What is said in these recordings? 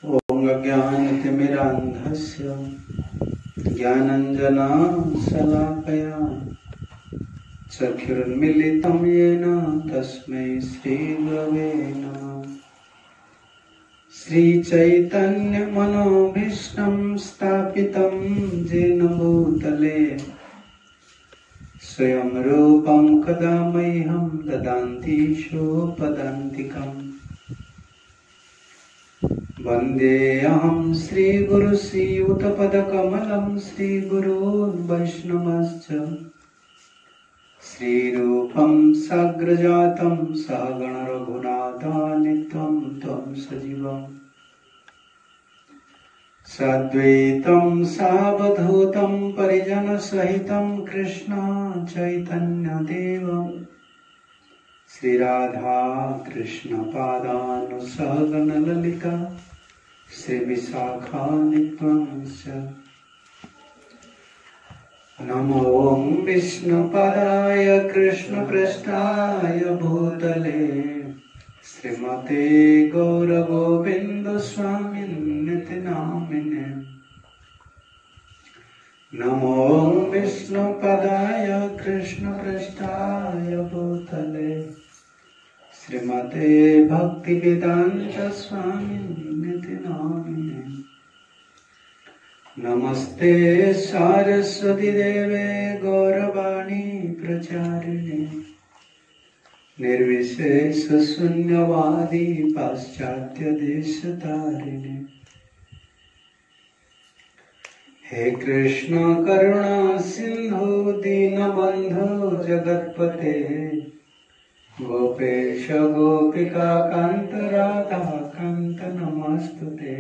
ॐ अज्ञानतिमिरान्धस्य ज्ञानाञ्जनशलाकया चक्षुरुन्मीलितं येन तस्मै श्रीगुरवे नमः। श्रीचैतन्यमनोभीष्टं स्थापितं येन भूतले स्वयं रूपं कदा मह्यं ददाति सोपदान्तिकम्। वन्देऽहं श्रीगुरु श्रीयुतपदकमलं श्रीगुरून् वैष्णवश्च श्रीरूपं साग्रजातं सहगण रघुनाथान्वितं तं सजीवम् साद्वैतं सावधूतं परिजनसहितं कृष्ण चैतन्यदेवं श्रीराधा कृष्ण पादान् सहगण ललिता श्रीविशाखान्वितंश्च। नमो विष्णुपदाय कृष्णपृष्ठाय भूतले श्रीमते गौरगोविन्द स्वामिन्निति नामिने। नमो विष्णुपदाय कृष्णपृष्ठाय भूतले श्रीमते भक्तिवेदान्त स्वामिन्निति नामिने। नमस्ते सारस्वती देवे गौरवाणी प्रचारिणे निर्विशेष शून्यवादी पाश्चात्य देशतारिणे। हे कृष्ण करुणा सिंधु दीनबंधु जगत्पते गोपेश गोपिका कांत राधा कांत नमस्तुते।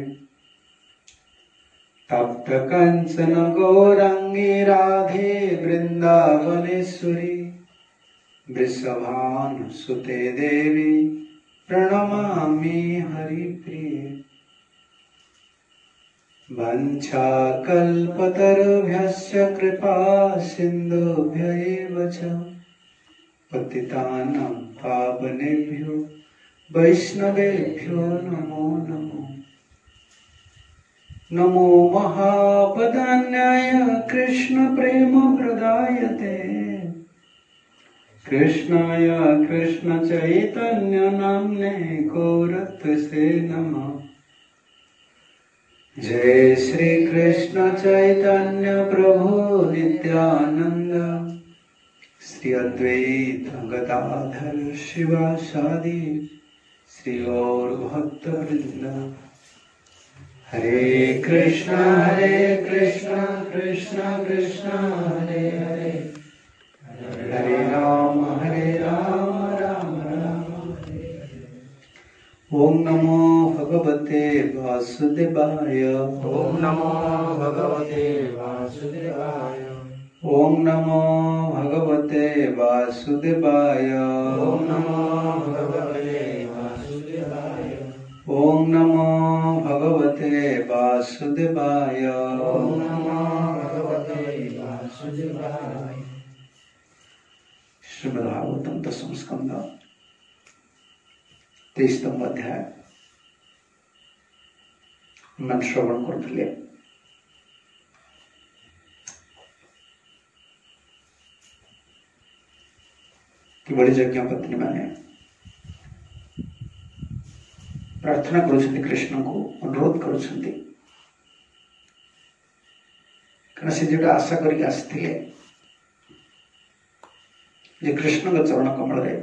तप्त कंचन गौरांगी राधे वृंदावनेश्वरी वृषभानुसुते देवी प्रणमामि हरिप्रिये। वंशाकल्पतरुभ्यश्च कृपा सिन्धुभ्य एव च पतितानां पावनेभ्यो वैष्णवेभ्यो नमो नमः। नमो महावदान्याय कृष्ण प्रेम प्रदायते कृष्णाय कृष्ण चैतन्य नाम्ने गौरत्से नमः। जय श्री कृष्ण चैतन्य प्रभु नित्यानंद श्री अद्वैत गदाधर शिवासादि श्री गौर भक्त वृंद। हरे कृष्ण कृष्ण कृष्ण हरे हरे हरे राम राम राम हरे हरे। ओम नमो भगवते वासुदेवाय। ओम नमो भगवते वासुदेवाय। ओम नमो भगवते वासुदेवाय। ओम नमो भगवते वासुदेवाय। ओम नमो भगवते वासुदेवाय। ओम नमो भगवते वासुदेवाय। श्रीमद्भागवतम दशम स्कंद 23तम अध्याय मन श्रवण करुले। किभଳି यज्ञपत्नी माने प्रार्थना करुछन्ति कृष्ण को अनुरोध करुछन्ति कारण से जेटा आशा करके आसथिले जे कृष्ण का चरण कमल रे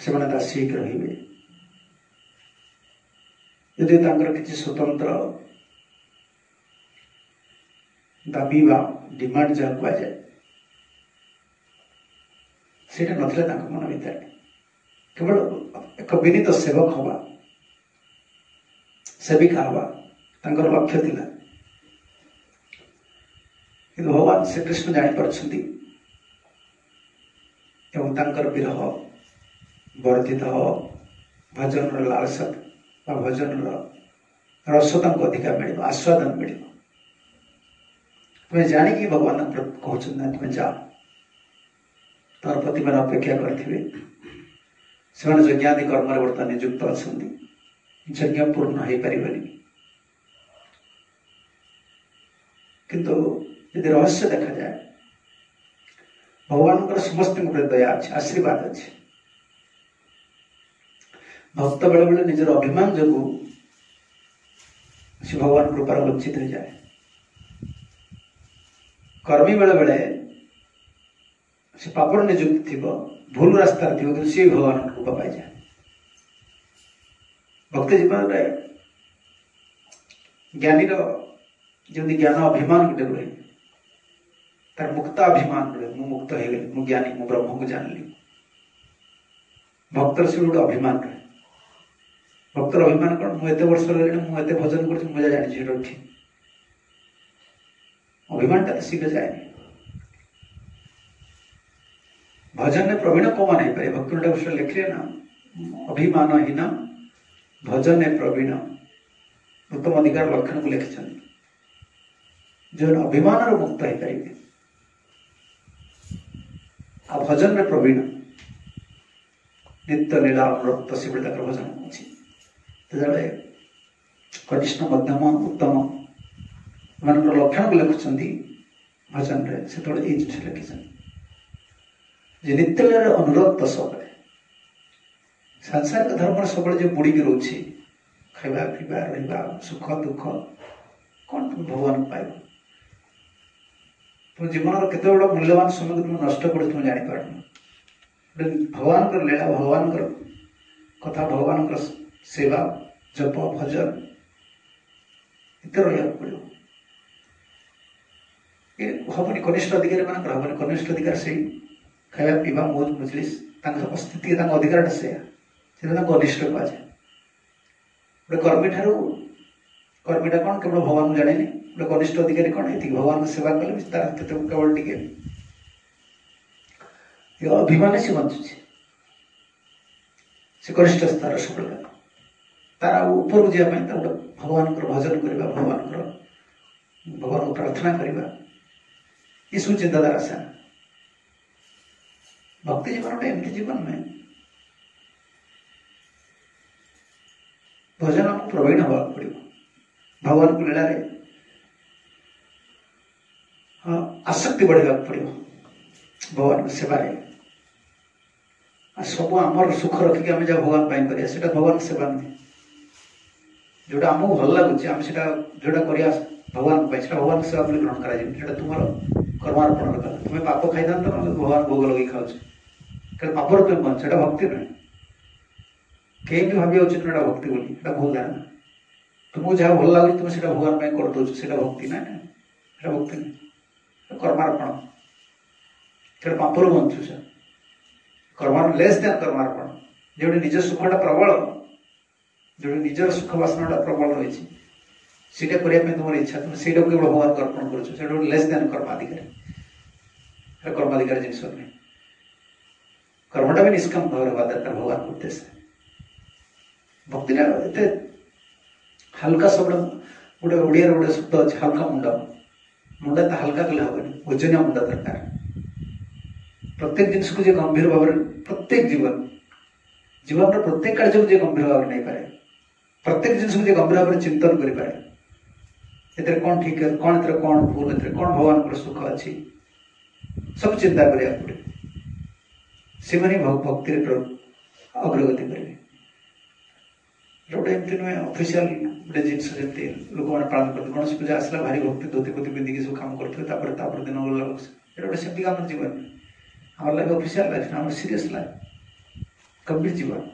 से माने दासी रहिबे। यदि तांकर किछि स्वतंत्र दाबी बा डिमांड जा कुआ जाए सेटा नथले तांक मन भीतर केवल एक विनीत सेवक हवा सेविका हवा तांकर लक्ष्य थिला। कि भगवान श्री कृष्ण जानि परछन्ति एवं तांकर विरह वर्धित भजन लालसा भजन रस अधिका मिल आस्वादन मिल तुम्हें जानिकी भगवान कहते तुम्हें जा तार प्रति मैंने अपेक्षा करें से यज्ञादि कर्म बर्तमान निजुक्त अच्छा यज्ञ पूर्ण हो पारिबनी किंतु यदि रहस्य देखा जाए भगवान समस्त दया अच्छे आशीर्वाद अच्छे भक्त बेले बेले निजर अभिमान जो से भगवान कृपार वंचित हो जाए कर्मी बेले बेले से पापर निजुक्त थी भूल रास्ता थी कि सी भगवान कृपा पाई जाए भक्ति जीवन में ज्ञानी जमी ज्ञान अभिमान गोटे रुहे तार मुक्ता अभिमान रुहे मु मुक्त हो गली मु ज्ञानी मु ब्रह्म को जानली भक्तर से गोटे अभिमान रुहे भक्तर अभिमान कौन मुझे वर्ष मुझे भजन कर मजा जानी ठीक अभिमान टा शीघ्र जाए भजन में प्रवीण कौन नहीं पारे भक्त लिखले ना अभिमानहीन भजन प्रवीण उत्तम अधिकार लक्षण को लिखिं जो अभिमान मुक्त हो पारे आ भजन में प्रवीण नित्य लीला अनुरक्त से भजन अच्छी तेज कनिष्ठ मध्यम उत्तम मान लक्षण को लिखुं भजन से लिखिं नित्य लीला अनुरक्त सब सांसारिक धर्म सब जो बुड़ी की रोचे खावा पीवा रहा सुख दुख कौन तुम भगवान पाइब तुम जीवन केते बड़ मूल्यवान समय तुम नष्ट कर तुम जापर भगवान लीला भगवान कथा भगवान सेवा जप भजन इत रहा पड़ो ये हबनी कनिष्ठ अधिकारी मान हबनी कनिष्ठ अधिकार से खावा पीवा मौज मजलिस स्थिति अधिकार से अनिष्ट कह जाए गोटे कर्मी ठारू कर्मीटा कौन केवल भगवान जाने गोटे कनिष्ठ अधिकारी कौन ये भगवान सेवा कले तार केवल टे अभिमान से बंचुचे से कनिष्ठ स्तर सब तार ऊपर जावाई गोटे भगवान भजन करवा भगवान को प्रार्थना करवा ये सब चिंताधारा से भक्ति जीवन गोटे एमती जीवन में भजन आमको प्रवीण हवा पड़ो भगवान को लीला आसक्ति बढ़ा पड़ो भगवान को सेवा सब आमर सुख रखिक आम जहाँ भगवान कर भगवान सेवा नुहे जोटा आमको भल लगुच आम से जोटा कर भगवान भगवान सेवा ग्रहण कर तुम कर्मार्पण कर तुम्हें पाप खाई था भगवान भोग लगे खाऊ पापर तुम बन से भक्ति नुहे कहीं भी भावी उचित ना भक्ति बोली भूल धारणा तुमको जहाँ भल लगे तुम से भगवान कर दौर से भक्ति ना भक्ति नहीं कर्मार्पण से पापर बंचुच कर्मार लेस देन कर्मार्पण जो निज सुखटा प्रबल जो निजर सुख बासनाटा प्रबल रही सीटा करने तुम इच्छा तुम से केवल भगवान को अर्पण कर लेस देन कर्माधिकारी कर्माधिकारी जिन नहीं कर्मटा भी निष्काम भाव हवा दरकार भगवान को उद्देश्य भक्ति ये हल्का शब्द गोटे ओडिया गोटे शब्द अच्छे हल्का मुंडा मुंडा तो हल्का कले हेनी ओजनिया मुंडा दरकार प्रत्येक जिनस को गंभीर भाव प्रत्येक जीवन प्रत्येक कार्य को गंभीर भाव नहीं पारे प्रत्येक जिनस को गंभीर भाव चिंतन करें कौन ठीक है कौन ए कौन भूल ए कौन भगवान को सुख अच्छी सब चिंता करा पड़े से भक्ति अग्रगति करेंगे गोटे एमती नुहे ऑफिशियल गोटे जिन जमी लोक मैंने पालन करते गणेश पूजा आसला भारी भक्ति धोती पोती पिंधिकी सब कम करते दिन गला गोटे सेमती आम जीवन आम लाइफ ऑफिशियल लाइफ आम सीरियस लाइफ गंभीर जीवन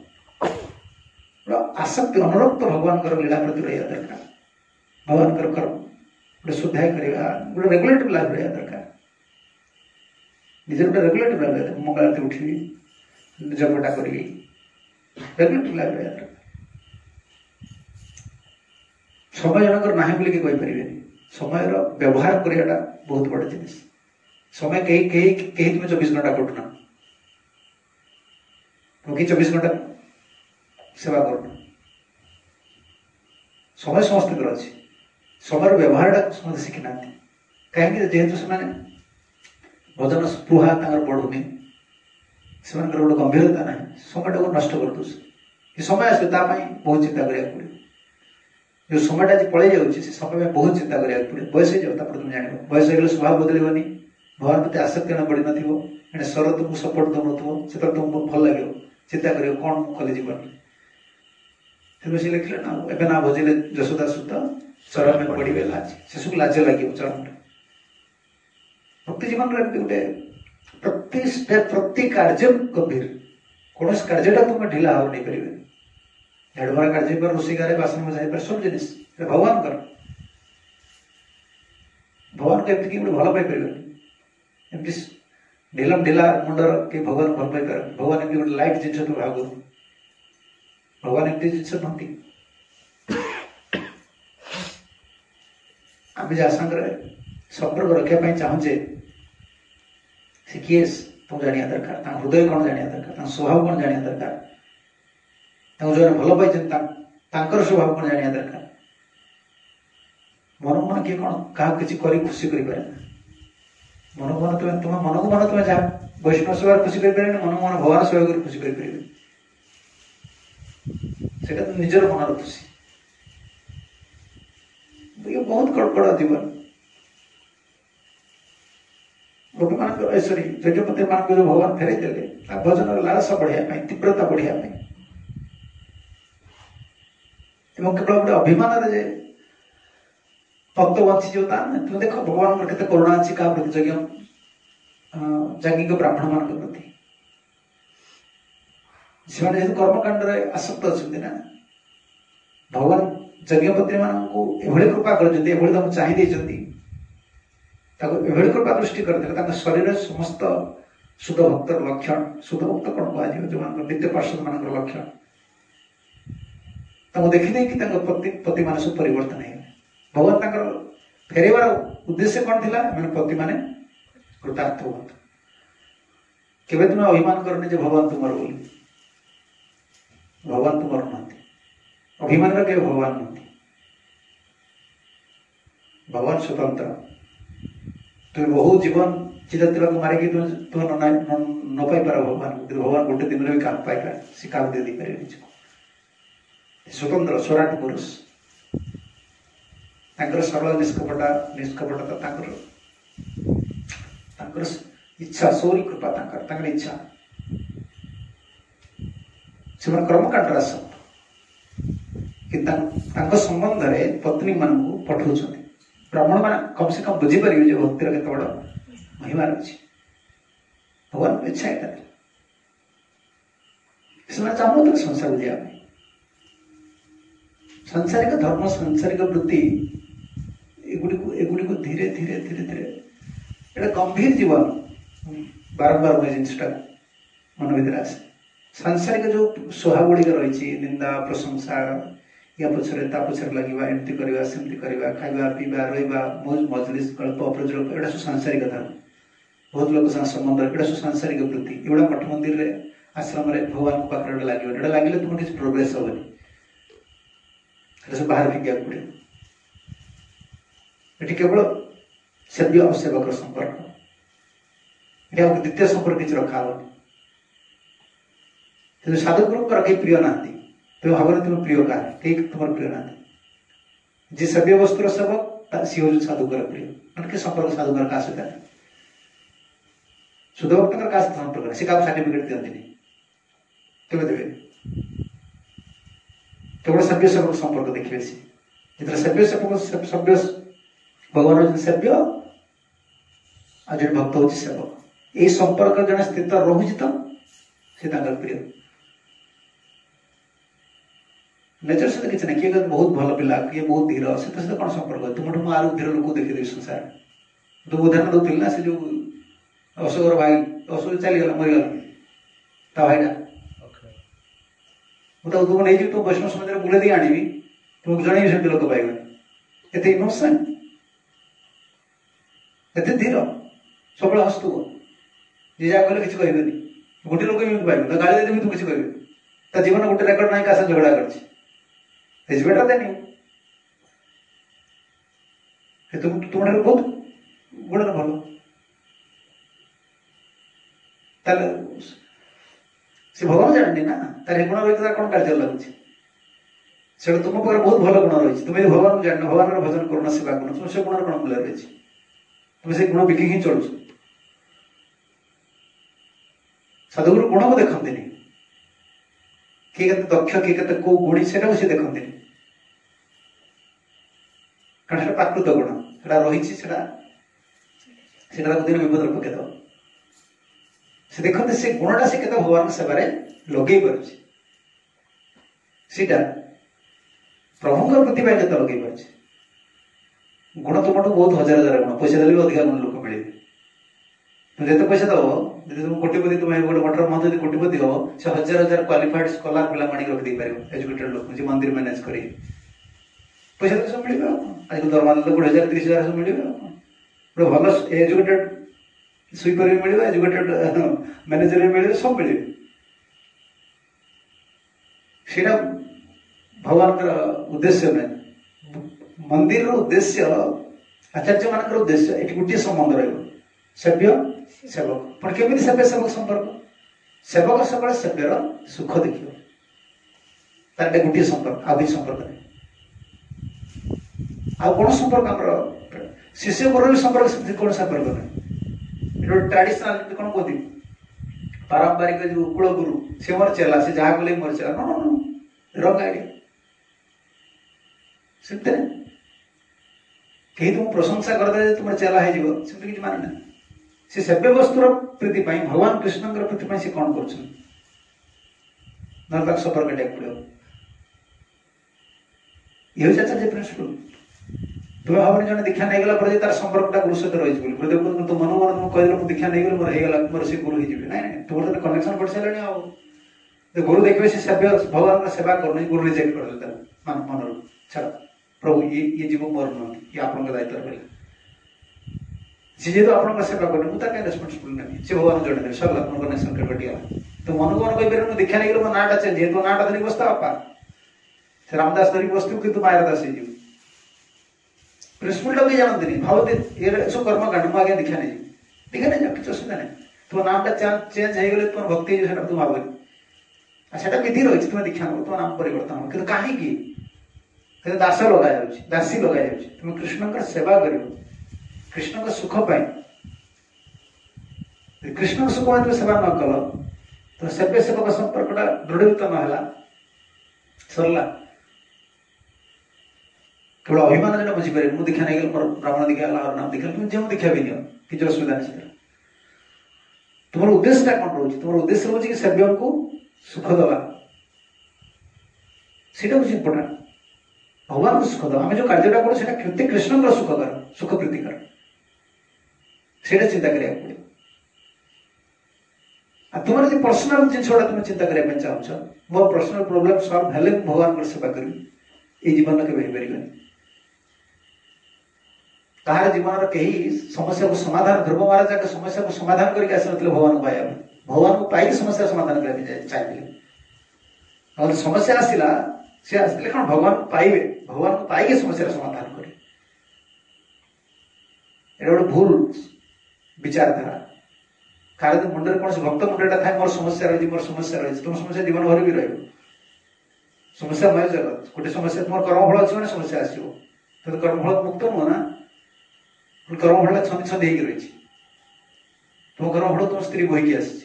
आसक्ति अनुरक्त भगवान लीला प्रति रहा दरकार भगवान कर्म गोटे शुद्धाय करवा गोटे रेगुलेटिव लाइफ रहा दरकार निजे गोटे रेगुलेटिव लाइफ मंगल उठी जपटा करी रेगुलेटिव लाइफ रहा दरकार समय जनकर ना बोलिकी कहीपर समय व्यवहार कराटा बहुत बड़ जिनिस समय कहीं तुम 24 घंटा कटुना तुम 24 घंटा सेवा करना समय समस्त अच्छी समय व्यवहार समस्त शिखी ना कहीं जेहेतु से भजन स्पृहा बढ़ुनी से गोटे गंभीरता ना समय को नष्ट कर ये समय आस बहुत चिंता करा पड़े जो समय आज पलि जाऊँगी से समय में बहुत चिंता करा पड़े बयस हो जाओ तुम जान बयस हो स्वभाव बदलनी भगवान प्रति आसक्ति बढ़ी न स्वर तुमको सपोर्ट दौन से तुमको भल लगे चिंता कर कौन कले जीवन तेणु से लिखले ना एवं ना भजिले यशोदा सुत चरण में पड़े लाज शिशु को लाज लगे चरण में भक्ति जीवन गोटे प्रति स्टेप प्रति कार्य गंभीर कौन कार्यटा तुम ढिला हो नहीं पारे झाड़ू मारा कार्य पर रोषे गारे बासन में जाए सब जिन भगवान कर भगवान को एमती गोटे भल पाई एमती ढिलम ढिला मुंडर के भगवान भल पाई भगवान एमती गोटे लाइट जिन तो भाग भगवान एमती जिन नहती आम जहाँ सागर संपर्क रखापी चाहूचे से किए तुम जाना दरकार हृदय कौन जाना दरकार स्वभाव कौन जाना दरकार जो भल पाई स्वभाव कौन जाना दरकार मन मन किए कौन क्या किसी खुशी कर मन को मन तुम मन को मन तुम जहाँ वैष्णव सेवा खुशी कर मन को मन भगवान सेवा कर खुशी कर निजर मन खुशी ये बहुत कड़कड़ा जीवन गोपी मान सॉरी यज्ञपति मान जो भगवान फेरे देले भजन लालसा बढ़िया तीव्रता बढ़िया केवल गोटे अभिमान जे भक्त बंची जो तुम देख भगवान के करुणा अच्छी क्या प्रति यज्ञ जागिक ब्राह्मण मान प्रति से कर्मकांड आसक्त अच्छा ना भगवान यज्ञपति मान कृपा कर चाहिए कृपा दृष्टि करते शरीर समस्त शुद्ध भक्तर लक्षण शुद्ध भक्त कौन कह जो नित्य पार्षद मान लक्षण देखी पति मान सब परिवर्तन है भगवान फेरबार उद्देश्य कौन थी मैंने पति माने कृतार्थ हूँ केवे तुम्हें अभिमान करनी जो भगवान तुम बोली भगवान तुम नहती अभिमान के भगवान नहती भगवान स्वतंत्र तुम बहुत जीवन चिता तिलक मारिकी तुम न पाई पार भगवान भगवान गोटे दिन भी क्या पाई पारे सी क्या दे पारे स्वतंत्र स्वराट पुरुष सरल निष्कपटता इच्छा सौरी कृपा इच्छा से कर्मकांड आसक्त कि संबंध में पत्नी मान पठाऊँ ब्राह्मण मान कम से कम बुझीपर जो भक्तिर के बड़ महिमा रही भगवान इच्छा यहाँ चाहूँ संसार को जाए सांसारिक धर्म सांसारिक वृत्ति एगुड़ी को धीरे धीरे धीरे धीरे एटा गंभीर जीवन बारंबार मुझे जिनटा मन भर आसे सांसारिक जो स्वभाव गुड़िक रही निंदा प्रशंसा या पछरे ता पछरे लगे एमती करवा सेमती करवा खाइबा पीवा रहा मौज मजलिस गल्प अप्रजल्प एटा सब सांसारिक धर्म बहुत लोग संबंध एटा सब सांसारिक वृत्ति एगुड़ा मठ मंदिर आश्रम भगवान को पाखे लगे लगे तुम किसी प्रोग्रेस हेनी सब बाहर फिंगा पड़े ये केवल सेव्य और सेवक संपर्क ये द्वितीय संपर्क किसी रखा हेनी साधु गुरु कहीं प्रिय ना तुम भाव तुम प्रिय क्या कहीं तुम प्रिय ना जी सभ्य वस्तुर सेवक सी हूँ साधुकर प्रिय मैंने संपर्क साधुकर क्या सहित शुद्ध भक्त क्या सहित संपर्क सी क्या सर्टिफिकेट दिखती केवे देवे केवल सभ्य सेवक संपर्क देखिए जितने सभ्य सेवक सभ्य भगवान सभ्य आज भक्त हूँ सेवक यही संपर्क जन स्थित रोचे तो सी प्रिय नेचर सहित किसी ना किए बहुत भल पिला किए बहुत धीर से कौन संपर्क तुम मुझे आर धीर लोक देखी संसार तो उदाहरण दूसरी ना से जो अशोकर भाई अशोक चलीगला मरीगला ता भाईटा मुझे तुम नहीं तुम वैष्णव समाज में बुले दी आनी तुमको जन से लोक पाइबे एत इनोसेंट एत धीर सब हस्तु जी जहाँ कहले किसी कहे गोटे लोक भी पाइबे गाड़ी देदेवी तुम किसी कहे जीवन गोटे रेकर्ड ना क्या झगड़ा कर बेटर देनी तुम बहुत गुण भल से भगवान जाननी ना तार गुण रही तार कौन कार्य लगुच से तुम पाखे बहुत भल गुण रही तुम यदि भगवान जान भगवान भजन करुना सेवा गुण तुम से गुण कौन मूल्य रही तुम से गुण बिकी ही चलुच साधुगुरु गुण को देखते नहीं किए के दक्ष किए के कौ गुणी से देखते नहीं कारण प्राकृत गुण से रही दिन विपद पकईद से देखते से गुणटा से भगवान सेवार लगे पारे प्रभु प्रति के लगे पारे गुण तुम बहुत हजार हजार गुण पैसा देते अधिक गुण लोक मिले तुम जिते पैसा दब तुम कोटिपति तुम गोटे मठर महंत यदि कोटिपति हो से हजार हजार क्वालिफाइड स्कॉलर पिला मानी रखी पार एजुकेटेड लोक जो मंदिर मैनेज कर पैसा तो सब मिले आज दरमा देते 20,000 30,000 सब मिले गोटे भल एजुकेटेड स्वीपर भी मिले एजुकेटेड मैनेजर भी मिले सब मिले सेटा भगवान उद्देश्य नहीं मंदिर उद्देश्य आचार्य मान उद्देश्य ये गोटे संबंध रव्य सेवक पर केमी सेव्य सेवक संपर्क सेवक सब सेव्यर सुख देखिए तार गोटे संपर्क आदि संपर्क नहीं आ कौन संपर्क आम शिष्य गुरु संपर्क कौन संपर्क नहीं ट्रेडिशनल कौन कहती पारंपरिक जो कुल गुरु से मोर चेला से जहाँ गले मोर चेला नो नो नो रंग आइडिया सेमती कहीं तुम प्रशंसा करदे तुम चेला हो किसी मान ना से सेव्य वस्तुर प्रीति भगवान कृष्ण प्रीति से कौन कर संपर्क टेक पड़ो ये आचार्य प्रिंसिपल तुम्हें भाव जन दीक्षा नहीं गला पर तार संपर्कटा गुरु सहित रही गुरुदेव को तो मन मन तुम कहदेल मुझे दीक्षा नहीं गली मोर होगा मोर से गुरु हो ना तुम तो कनेक्शन बढ़ सारे आ गुरु देखिए से सेव्य भगवान का सेवा करना गुरु रिजेक्ट कर मन छाड़ प्रभु ये जीव मोर नुह ये आप दायित्व कर सी जेहतु आप सेवा करने मुझे कहीं रेस्पन्सिबल नहीं से भगवान जन सब कनेक्शन कर कटिगला तो मन को मन कह दीक्षा नहीं गल मो नाटा चेंज जेहतु नाटा धरिक बसता बापा से रामदास धरिक बसतु कि मायर दास हो प्रिंसिपल भी जानते नहीं भावते ये सब कर्मकांड मुझे दीक्षा नहीं दीक्षा नहीं किसी असुविधा नहीं तुम नामटा चेंज हो गले तुम भक्ति तुम भाव से विधि रही तुम दीक्षा नब तुम नाम परिवर्तन हो कहीं दास लगा दासी लगा तुम कृष्ण सेवा कर कृष्ण सुख पाई कृष्ण सुख तुम सेवा न कल तो सेव्य सेवक संपर्कटा दृढ़ीभूत ना सरला केवल अभिमान जन बुझीपारे मुझे दीक्षा नहीं गल मोर ब्राह्मण दीक्षा और नाम दीक्षा तुम जो दीक्षा भी नियो किसी असुविधा नहीं तुम उद्देश्य कौन रोचे तुम उद्देश्य रोचे कि सेव्य को सुख दवा से इम्पोर्टाट भगवान को सुख दवा आम जो कार्यटा करो क्षति कृष्ण सुख कर सुख प्रीति कर चिंता करा पड़े तुम यदि पर्सनाल जिनसा तुम चिंता करने चाहो मोर पर्सनाल प्रोब्लेम सॉल्व हेले भगवान सेवा करी जीवन के पारे तार जीवन कहीं समस्या को समाधान ध्रुव महाराज जाके समस्या को समाधान करके आस भगवान को पाया भगवान को पाई समस्या समाधान करने चाहिए समस्या आसला सी आसते कौन भगवान पाइबे भगवान को पाई समस्या समाधान करे गोटे भूल विचारधारा कार मुंडे कौन भक्त मुंडेटा था मोर समस्या रही तुम समस्या जीवन भर भी रही समस्या मय जगत गोटे समस्या तुम कर्मफल अच्छे मैंने समस्या आसो तो कर्मफल मुक्त नुह ना कर्मफल छंदी रही तुम कर्मफल तुम स्त्री बोहिकी आसी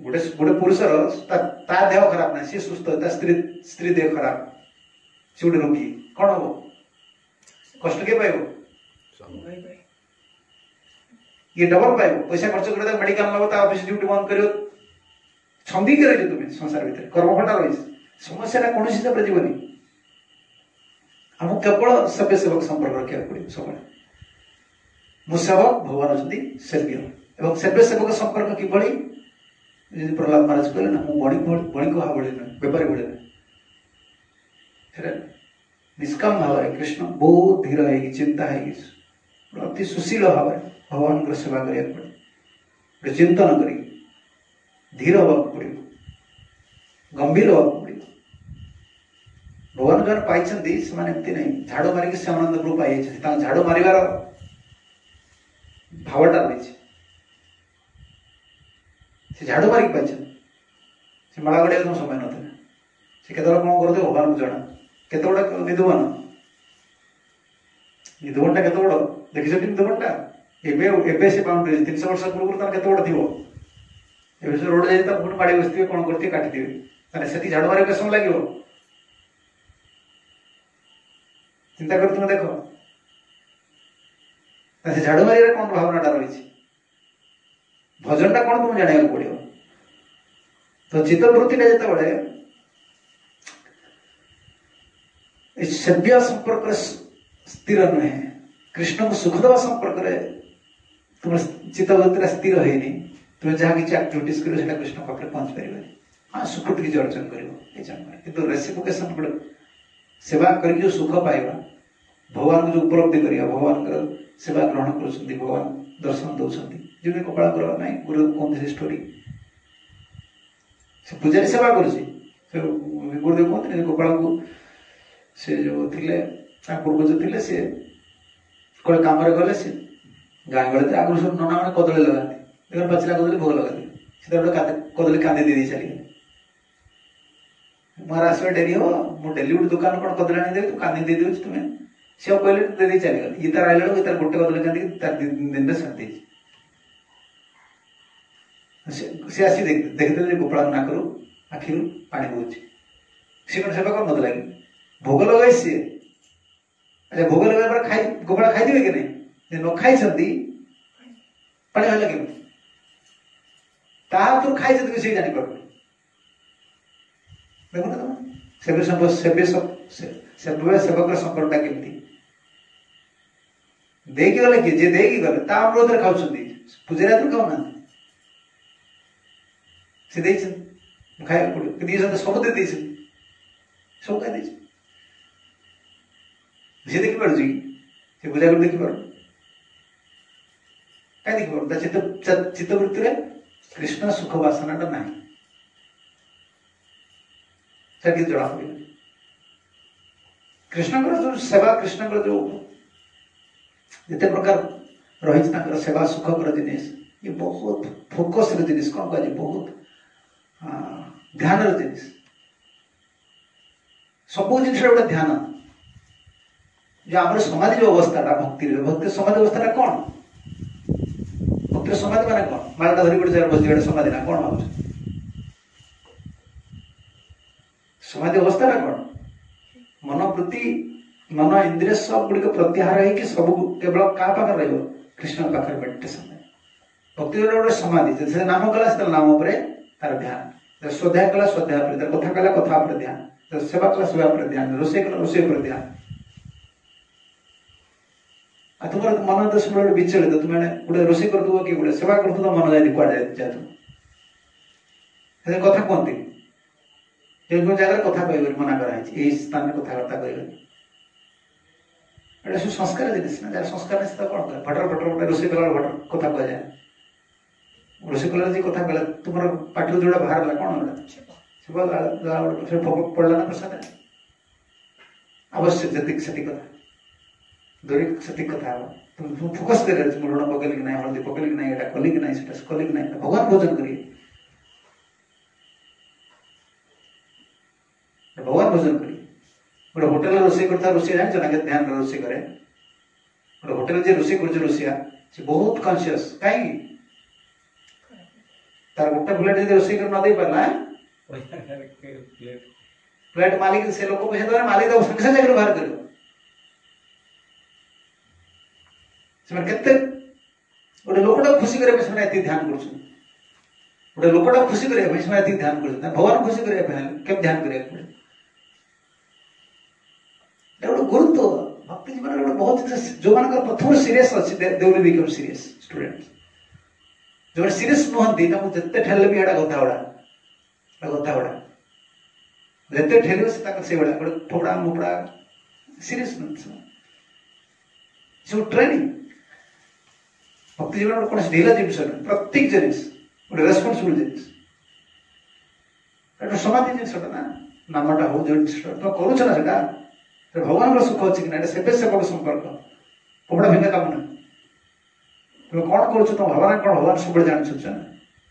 गोटे गोटे पुरुषर देह खराब ना सी सुस्थ स्त्री देह खराब सी गोटे रोगी कौन हम कष्ट किए पाइब ये डबल पाइब पैसा खर्च कर मेडिकल नब ऑफिस ड्यूटी बंद कर छंदी के रही तुम्हें संसार भितर कर्मफलटा रही समस्या कौन हिसाब से जीवनी आमको केवल सभ्य सेवक संपर्क रखा पड़े सब मो सेवक भगवान अच्छी सेव्य एवं सेव्य सेवक संपर्क किभली प्रहलाद महाराज कहले ना बणी को बड़े ना बेपारी बड़े ना निष्काम भाव कृष्ण बहुत धीर है चिंता है अति सुशील भाव भगवान सेवा करा पड़े चिंतन कर धीर हाँ पड़ो गंभीर हाँ पड़ो भगवान जो पाई एमती नहीं झाड़ू मारिक से आनंद प्रभु पाई झाड़ू मारिबार भावटा रही से झाड़ू मारिक पाई से माला गड़िया तुम समय नथिला से केतବେଳେ कौन करते भगवान को जଣା केतବେଳେ निधुवन निधुवनटा केते बड़ देखिछ निधुवनटा एबे से बाउंड्री 300 वर्ष पूर्व तार केते बड़ थिबो एबे से रोड जाई त पुण माडी बसथिबे कोन करथि काटि दिबे माने सेति झाड़ मारे कसम लागिवो चिंता कर तुम देखो से झाड़ मारे रे कोन भावनाटा रहिछि भजनटा कोन तुम जानिया पड़ियो तो चित्त वृत्तिटा जेते बळे सेव्य संपर्क स्थिर नुहे कृष्ण को सुख देवा संपर्क तुम चित्तवृत्ति स्थिर है तुम जहाँ किसी एक्टिविटीज कर कृष्ण पाखे पहुंच पार हाँ सुख टी अर्जन कर रेसिफिकेशन गोटे सेवा करके जो सुख पाइबा भगवान को जो उपलब्धि करिया भगवान सेवा ग्रहण कर भगवान दर्शन दौरान जमी कपाल कर ना गुरु कहते से स्टोरी से पूजारी सेवा कर गुरुदेव कहते कपाल को से जो थिले पूर्वज थे सी कौन कम गले सी गाँ गले आगुरी सब नना मैंने कदली लगाती पाचिला कदली भोग लगाती से गोटे कदली कांदी दे चली मोर आसवा डेरी हो मुझे डेली गोटे दुकान कौन कदली आनी देवी तू कांदी दे दूँ तुम्हें सी कहले दे चलीगली ये तार आइला बेलू तार गोटे कदली कांदी तार दिन में शांति सी आसी देखते गोपाल नाकरू आखिर पानी बोच सी कौन सेवा कर लगे भोग लगे सी अच्छा भोग लगे खाई गोपाल खाई कि नहीं न खाई पानी है कि तुम खाई से जानी पार देखो ना तुम सेव्य सेवक संपर्कटा केमती देकी गले कि जे देकी गले ता अनुरोध रे खाउछन पूजारी आदमी खाऊ ना से देइछन खाय पड़ो कि दिसन सब दे देइछन सब खाई देइछन से देखि पार जी से पूजा कर देखि पार काय देखि पार चित्त वृत्ति रे कृष्ण सुख वासनाटा नाही सकी जड़ा पड़े कृष्ण जो सेवा कृष्ण जो जिते प्रकार रही सेवा सुखकर जिनिस ये बहुत फोकस जिनिस कौन कह बहुत ध्यान जिनिस सब जिन गोटे ध्यान जो आम समाधि जो अवस्था भक्ति समाधि अवस्था कौन भक्ति समाधि माने कौन मालटा धरी गोटे जगह बस समाधि ना कौन भाव समाधि अवस्था कौन मन प्रति मन इंद्रिय सब गुड़िक प्रत्याहार है सब केवल क्या पाखे रही कृष्ण पाखे मेडिटेशन भक्ति गोटे समाधि जैसे नाम कला से नाम पर तार ध्यान स्वाध्याय कला स्वाध्याय पर कथा कला कथा पर ध्यान सेवा कला सेवा पर ध्यान रोषे कला रोषे पर ध्यान तुम मन दस मिनट विचलित तुम्हें गोटे रोषे कर कि गोटे सेवा कर मन जाए कड़े जाए तुम कथा कहती जगह कथा कह मना कराई स्थान में कथबार्ता कर सब संस्कार जिनिस ना संस्कार नहीं कौन कह भटर भटर गोटे रोषे कला भटर कथा कह जाए रोषे कला जी कथा कहला तुम पार्टी जो बाहर कौन पड़ा ना प्रसाद आवश्यक जति से कथा दौरिक से कथा तुम फोकस कर लुण पकड़ कि ना हल्दी पकड़ कि ना यहाँ कली कि ना कली कि ना भगवान भोजन करिए भगवान भोजन करिए गोटे होटेल रोषे करता रोषे जान ना ध्यान रोषे करे गोटे होटेल जे रोषे कर रोषिया से बहुत कॉन्शियस कहीं तार गोटे प्लेट रोषे कर न दे पारला प्लेट मालिक से लोक पैसा देवे मालिक तो संगे संगे बाहर कर गोटे लोकटा खुशी करने ध्यान कर गोटे लोकटा खुशी करने ध्यान कर भगवान खुशी करने ध्यान करें गोटे गुरुत्व भक्ति जीवन गोटे बहुत जो मान प्रथम सीरीयस अच्छी they will become serious student जो सीरीयस नुहति जिते ठेले भी एटा गथा गुड़ा जिते ठेल से गोटे फोड़ा मुपड़ा सीरीयस सब ट्रेनिंग भक्ति जीवन कौन ढीला जिन प्रत्येक जिनिस गोटे रेस्पन्सिबल जिनिस समाधि जिनसा ना नामटा हो जो तुम करुच ना से भगवान सुख अच्छी कि ना सेवे सेवक संपर्क कपड़ा भिन्न काम ना तुम कौन कर तुम भगवान कौन भगवान सब जान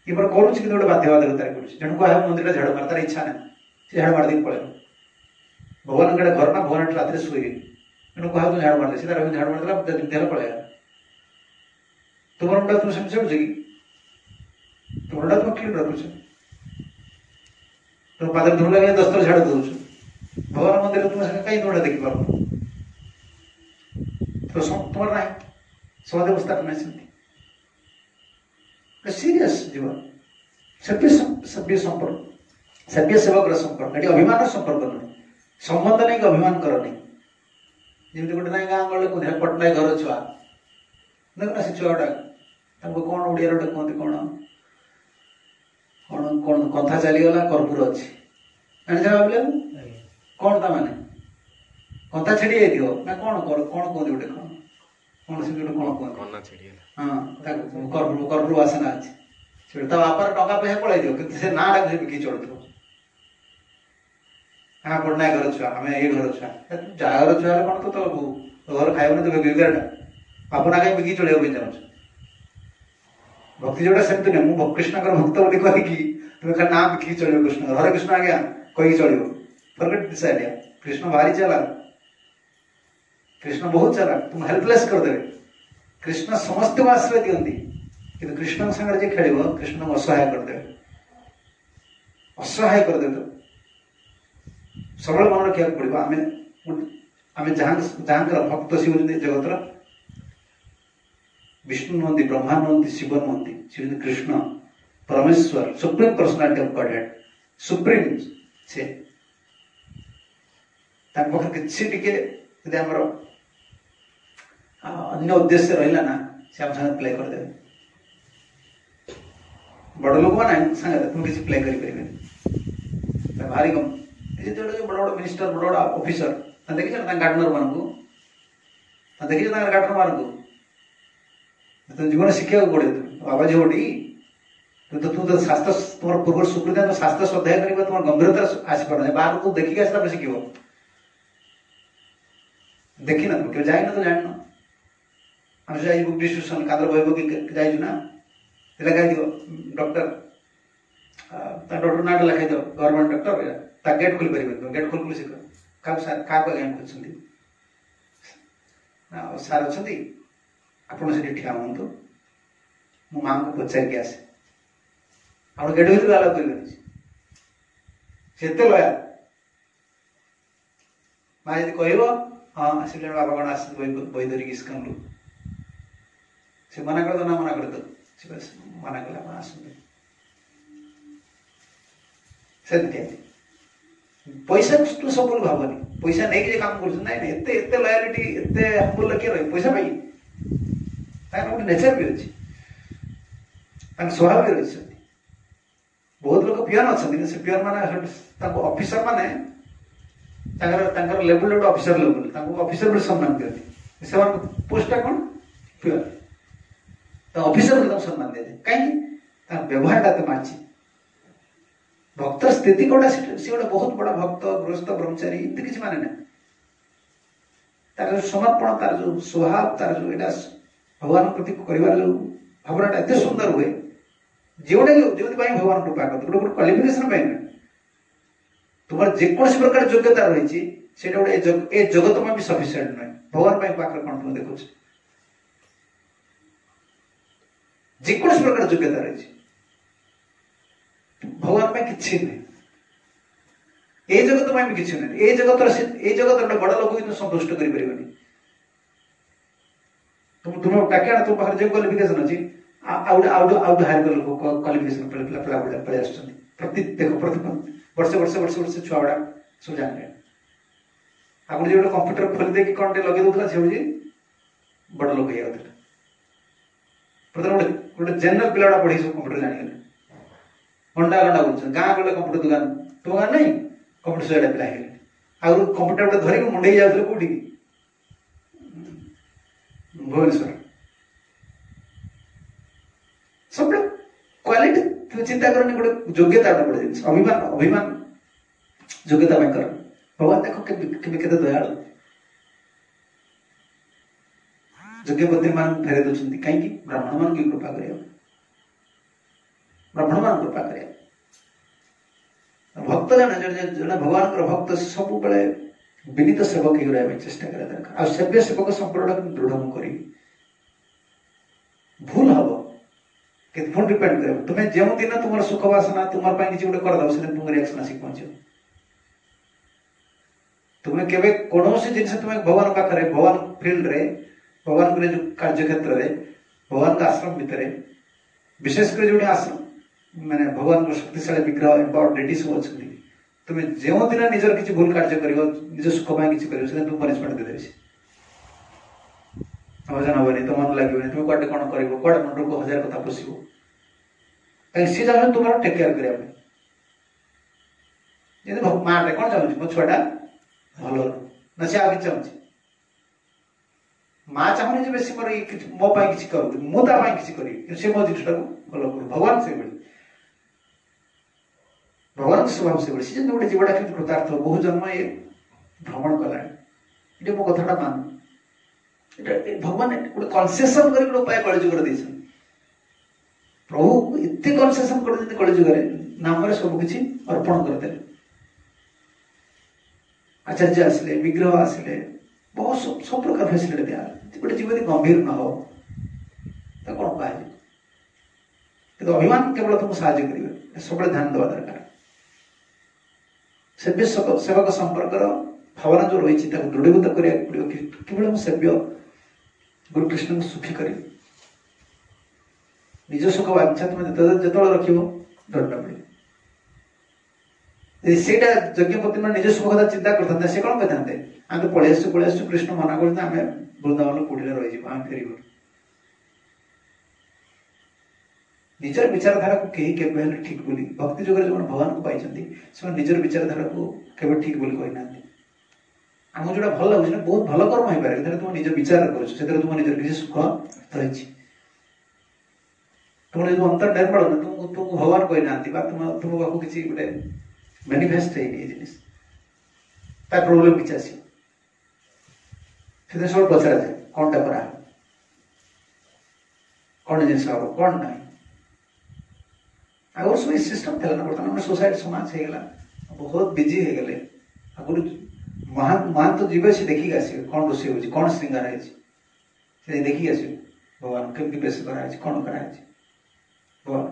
कि मोर करुच्ची कि गोटे बाध्यबाधकतार करुच्ची जन कह मंदिर झाड़ू मार तार इच्छा ना से झाड़ू मार दी पड़े भगवान गए घर ना भगवान रात शुए तेणु कह तू झाड़ू मार दे तार झाड़ू मारदेला विद्यालय पलैया तुम मुंडा तुम समझ कि तुम मुंडा तुम क्लीन रखुच तुम पाद धुल लगे 10 थर झाड़ू दौच भगवान मंदिर तुम कहीं मुंडा देखी पार तो तुम ना समाज अवस्था नहीं सीरियस जीवन सभ्य संपर्क सभ्य सेवक संपर्क ये अभिमान संपर्क नहीं संबंध नहीं अभिमान करनी जमी गोटे ना गाँ गले कुछ पटनायक घर छुआ देखना से छुआ गुटा कौन ओडिया गोटे कहते कौन कौन कथा चलीगला कर्पूर अच्छी भाविले कौन ता माने कथा छेड़ी जाइए ना कौन कौन कहते गोटे कौन से गोटे कौन कहते हाँ कर्पूर वासना अच्छी ता बापार टका पैसा पड़ाई दियो कि से ना बिकी चलुव हाँ पटनायक घर छुआ आम ये घर छुआ जहाँ घर छुआ कौन तो घर खाइबन तो बेगारटा बापना कहीं बिकी चलिए चाहूँ भक्ति जोड़ा सेमती नहीं मुझे कृष्ण भक्त बोली कहीकि तुम खाली ना बिकी चलो कृष्ण हरे कृष्ण आज्ञा कही चलो फॉरगेट दिस आइडिया कृष्ण भारी चला कृष्ण बहुत चला तुम हेल्पलेस करदे कृष्ण समस्त को आश्रय दिखती कि कृष्ण सागर जी खेल कृष्ण को असहाय करदे असहाय करदे तो सब मन रखा पड़ो आम जहाँ भक्त शिव जगतर विष्णु नुहति ब्रह्मा नुहति शिव नुहति श्री कृष्ण परमेश्वर supreme personality of godhead supreme से कि आमर अन्य उद्देश्य रहा ना से आम संगे प्ले करदे बड़ लोक मैंने संगे तुम किसी प्ले कर भारी कम जो बड़ बड़ मिनिस्टर बड़ बड़ ऑफिसर देखिए गार्डनर मानक देखिए गार्डनर मानक तुम जीवन शिखा पड़े बाबा झीटी तुम शास्त्र तुम पूर्व सुकृत शास्त्र श्रद्धा कर तुम गंभीरता आसपार ना बाहर तुम देखिए आसला शिख देखी ना तुम जाइन तो जान आम से बुक डिस्ट्रीब्यूशन कादर बही जाइना लिखाई दिव डॉक्टर डॉक्टर ना लिखाई दिव गवर्नमेंट डॉक्टर गेट खोल पार गेट खोल शिख क्या आज्ञा खोज सार अच्छा आपड़ से ठिया हूँ मो माँ को पचार के आसे आप गेट भर आलाउ कर लया माँ यदि कह हाँ आस बाबा कौन आस बही धरिक स्कन रू से मना कर दो ना मना कर दो मना कला आस पैसा तू सब भावनी पैसा नहीं काम कर लयालिटी एत हम्बल किए रही पैसा पाई गोटे नेचर भी अच्छी स्वभाव भी रही बहुत लोग पियन अच्छा से पियन मान ऑफिसर माने लेवल गोटे ऑफिसर लेवल ऑफिसर भी सम्मान दिखती से पोस्टा कौन पियन तो ऑफिसर को सम्मान दिया जाए कहीं व्यवहार टा तो माची भक्त स्थिति कौटा सी गोटे बहुत बड़ा भक्त गृहस्थ ब्रह्मचारी इतनी किसी माने ना तार समर्पण तार जो स्वभाव तार जो यहाँ भगवान प्रति कर जो भावना एत सुंदर हुए जोटा जो भगवान कृपा करते गोटे क्वालिफिकेशन तुम जेकोसी प्रकार योग्यता रही से गोटे जगत में भी सफिशिएंट नुहे भगवान पाखे कौन तुम देखुच जेकोसी प्रकार योग्यता रही भगवान कि ए जगत में भी किसी नहीं ए जगत बड़ लोक भी संतुष्ट कर तुम टाके तुम पाखे जो क्वालिफिकेशन अच्छी आउट हायर लोक क्वालिफिकेशन पलि आस प्रति देख प्रति वर्ष छुआ गुड़ा सब जान आप जो कंप्यूटर खोली देखिए कौन टे लगे दूसरा से हूँ बड़ लोक हो प्रथम गोटे जेनरल पिला पढ़ी सब कंप्यूटर जानीगले घंटा घंटा बोल गाँ गले कंप्यूटर दुकान तुम गाँ नहीं कंप्यूटर सैड पिला आगु कंप्यूटर गोटे धरिक मुंडे जाते कौटी भुवनेश्वर सब क्वालिटी तुम चिंता करनी गोटे योग्यता गोटे जिन अभिमान अभिमान योग्यता कर भगवान देख के दयालु योग्य बुद्धि मान फेरे दौरान कहीं ब्राह्मण मान की कृपा कर ब्राह्मण मान कृपा करे भक्त जन भगवान भक्त सब बेले विनीत सेवक ही रहा चेष्टा करा दरकार आ सेव्य सेवक संपर्क दृढ़ करी भूल हम कि पुणी डिपेंड कर तुम्हें जो दिन तुम सुख वासना तुम किसी गोटे करदे से तुम रिएक्शन आसिक पहुंच तुम्हें केवे कौन जिन तुम्हें भगवान पाखे भगवान फील्ड रे भगवान को जो कार्य क्षेत्र रे भगवान का आश्रम भितर विशेषकर जो आश्रम माने भगवान को शक्तिशाली विग्रह एम्पावर्ड लेडी सब अच्छी तुम्हें जो दिन निजर किसी भूल कार्य कर निज सुख किसी कर तुम पनिशमेंट देदेवी भजन हेनी तो मन लगे तुम कड़े कौन कर कड़े मुंड को हजार कथा पशु कहीं सी चाहते तुम टेक केयर करने माटे कौन चाहूँ मो छुआटा भल ना सी आगे चाहूँ माँ चाहूनी जो बेसी मोर मो किसी करूँ मुझे किसी करी सी मो जिनटा भल करू भगवान से भगवान स्वभाव से सी गोटे जीवटा कि कृतार्थ बहु जन्म ये भ्रमण कला ये मो कथाटा मान भगवान गोटे कनसेसन कर उपाय कलिजुगर दे प्रभु एत कनसेसन कर कलिजुगर नाम सबकि अर्पण करदे आचार्य आसिले विग्रह आसिले बहुत सब प्रकार फैसिलिटी दिया गोटे जीव यदि गंभीर न हो तो कौन कह अभिमान केवल तुमको साहय करेंगे सब ध्यान देवा दरकार सेव्य सेवक संपर्क भावना जो रही दृढ़ीभूत करा पड़ो केवल सेव्य गुरु कृष्ण को सुखी कर निज सुख वांछा तुम जो रख दंड मिले सेटा यज्ञपति निज सुख कथा चिंता करते से कौन कहते आम तो पलि आसु कृष्ण मना करते आम वृंदावन कूड़े रही आम फेर निजर विचारधारा को कहीं केवल ठीक बोली भक्ति जुगर जो भगवान को पाई से निजर विचारधारा को केवल ठीक बोली कहना आमको जो भल लगुच बहुत भल कर्म हो पारे तुम निज विचार कर तुम निजर किसी सुख रही तुम जो अंतर निर्माण तुमको भगवान कहना तुम पाक किसी गोटे मैनिफेस्ट है जिनिस प्रोब्लेम किसी आस सब पचरा जाए कौन टा करा कौन जिन हम कौन ना आगे सब सिस्टम थे ना बर्तमान सोसाइटी समाज होगा बहुत बिजी हो गले आगुरी महान तो जीवे से देखिक आसवे कौन रोषे हो कौन श्रृंगार है देखिक आस भगवान केमती बेस कराई कौन कराई भगवान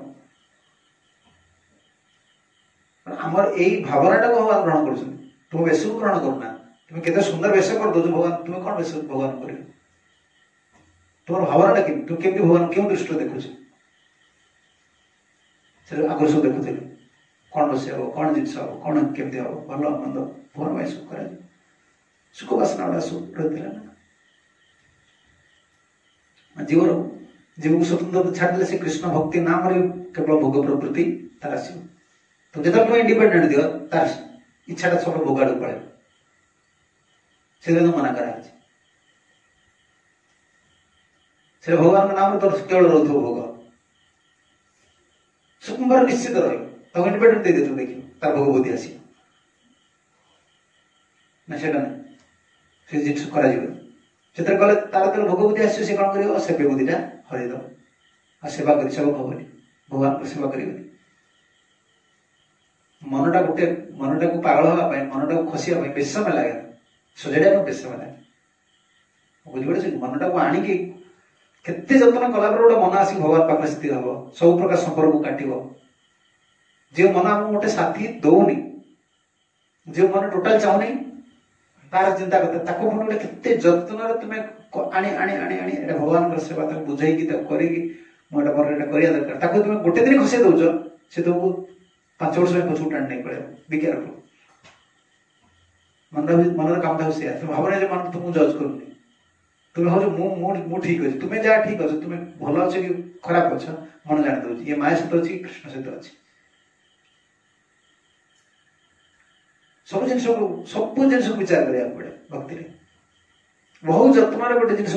आमर यही भावनाटा को भगवान ग्रहण कर तुम बेस को ग्रहण करना तुम केते सुंदर वेश कर दो भगवान तुम्हें कौन वेश भगवान कर तुम भावनाटा कि तुम केमती भगवान क्यों दृष्टि देखुच आगे सब देखुले कौन रोषे हम कौन जिन हम कौन केमती हम भल मंद भगवान भाई सुख कर सुख वासना गुड़ा सब रही ना जीवर जीव को स्वतंत्र छाड़े से कृष्ण भक्ति नाम केवल भोग प्रवृत्ति तार आस तो जो तुम इंडिपेंडेंट दियो तार इच्छाटा सब भोग आड़ पड़े से मना कराई से भगवान नाम तो केवल रोध भोग सुकुम्बार निश्चित रही इंडिपेंडेंट दे दे देख तार भोग बुद्धि आस ना से जिन कले तार तो भोग बुद्धि आस कौन कर सेव्य बुद्धिटा हरईद आ सेवा कर सेवक हेनी भगवान को सेवा कर मनटा गोटे मनटा को पागल हाँपाई मनटा को खसिया बेस समय लगे सजाड़ा बेस समय लगे बुझे मनटा को आणिकी केते जतन कला गोटे मन आसिक भगवान पाखे स्थिर हम सब प्रकार संपर्क को काट जो मन आम गोटे साथी दौनी जो मन टोटाल चाहूनी तार चिंता करते पुणी गोटे केते जत्न तुम्हें आनी आनी आनी आनी भगवान सेवा बुझे कर मोटा करा दरकार तुम गोटे दिन खसे दौच से तुमको 5 वर्ष पछू टाणी नहीं पड़े बी केयरफुल मन काम था से तुम भावना जो मन तुमको जज करूनी तुम भाव मु ठीक अच्छे तुम्हें जहाँ ठीक अच्छे तुम्हें भल अच्छे कि खराब अच्छ मन जान दे ये माया सहित अच्छी कृष्ण सहित अच्छी सब जिन विचार करा पड़े भक्ति बहुत जत्न गोटे जिन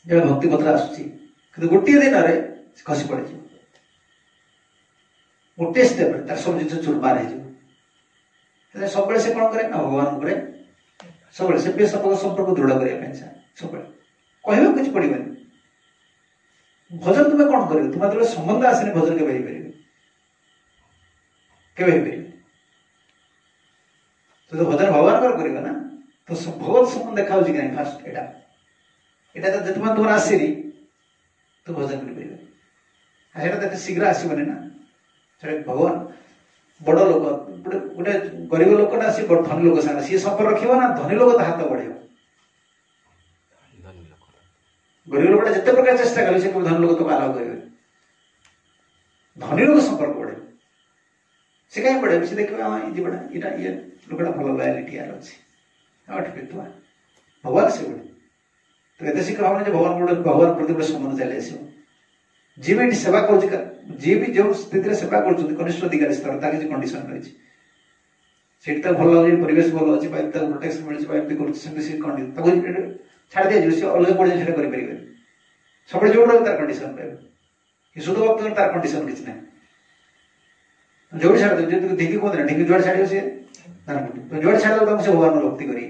जो भक्ति पत्र आसूसी गोटे दिन खसी पड़े गोटे स्टेप तार सब जिन चुरमार हो सब से कौन करे ना भगवान करे सब से संपर्क दृढ़ करने सब कह कुछ पड़े भजन तुम्हें कौन कर तुम जो संबंध आसने भजन के तो भजन भगवान कर ना तो भगवत संबंध देखा कि फास्ट यहाँ तो तुम तुम आसनी तो भजन कर शीघ्र आसबनी ना भगवान बड़ लोक गोटे गरीब लोकटा सी धनी लोक सागर सी संपर्क रखा ना धनी लोक तो हाथ बढ़े गरीब लोकटा जिते प्रकार चेष्टा करे धनी लोक तो आलाव करेंगे धनी लोक संपर्क बढ़े से कहीं बढ़े से देखिए हाँ जीवटा यहाँ ये लोकटा भल लयालिटी यार अच्छी भगवान से बढ़े तो ये शीघ्र भावना भगवान भगवान प्रति गोटे संबंध चली आस जी भी सेवा कर जी भी जो स्थिति सेवा कर कनिष्ठ अधिकारी स्तर किसी कंडीशन रही भल लगे परिवेश भल अच्छी प्रोटेक्शन मिली छाड़ दिया सी अलग पड़े से करेंगे सब जो तार कंडीशन पाए शुद्ध भक्त तार कंडीशन किसी ना जो छाड़ दे ढिंकी कहते ना ढिंकी जुआड़े छाड़ सी जुआड़े छाड़ दे से भगवान भक्ति करी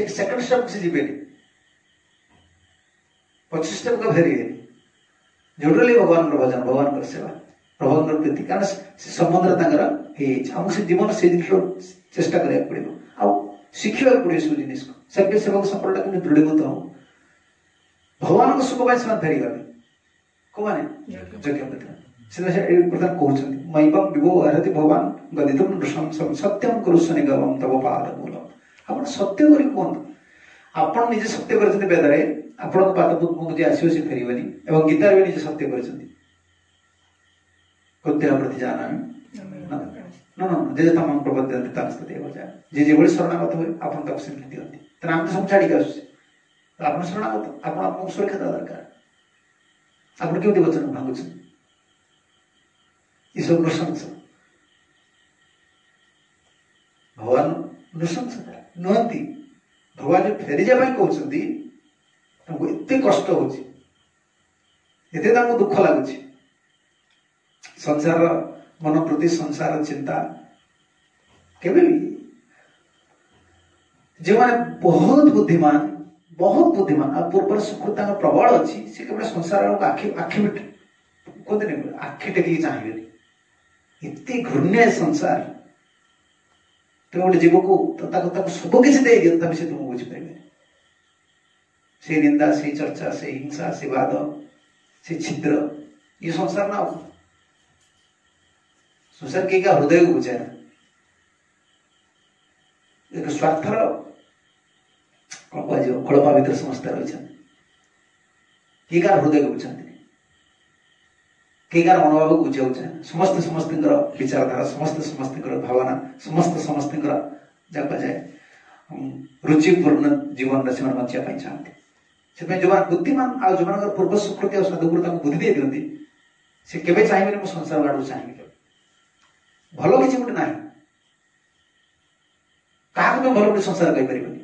सेकंड स्टेप से जी 25 स्टेप का फेरी जोटली भगवान भजन भगवान सेवा भगवान प्रीति कारण से संबंध आमको से जीवन से जिन चेष्टा करा पड़ो आ शिखा पड़े सब जिन सभ्य सेवक संपर्क दृढ़ीभूत हो भगवान को सुख पाई से फेरी गले कौन यज्ञ प्रधान कहते मैबम विभो हरति भगवान गदितम सत्यम कुरुषनि गवम तब पाद मूलम आप सत्य कर कहतु आपण निजे सत्य कर वेदरे आपण पाद मुख जी आसो सी फेरबनी और गीतार भी निजे सत्य कर प्रति जाना जे तम प्रबद्धि जे जो शरणागत हुए आप सेमती दिखती तेना आम सब छाड़ी आस शरणागत आप सुरक्षा देवा दरकार आप केमती वचन भांगुच ये सब नृशंस भगवान नृशंस नुहति भगवान जो फेरी जावाई कहते एत कष्ट होते दुख लगुच संसार मन प्रति संसार चिंता केवे जो माने बहुत बुद्धिमान आ पूर्व सुकृत प्रबल अच्छी से केवल संसार आखि कहते आखि टेक चाहिए एत घृण्य संसार तुम गोटे जीव को सब किसी दे दियो तभी से तुम बुझीपारे से निंदा से चर्चा से हिंसा से वाद से छिद्र ये संसार ना संसार के हृदय को बुझाए एक स्वार्थर कौन कह खड़पा भर समस्त रही हृदय को बुझाते केगार मनोभाव को बुझा चाहे समस्त समस्त विचारधारा समस्त भावना समस्त जाए रुचिपूर्ण जीवन से बचापी चाहते से जो बुद्धिमान आ जो पूर्व सुकृति और साधुकृत बुद्धि दे दिखती से केवे चाहिए मो संसार आड़ चाहिए भल किसी गोटे ना क्या तुम भल गोटे संसार कहीपर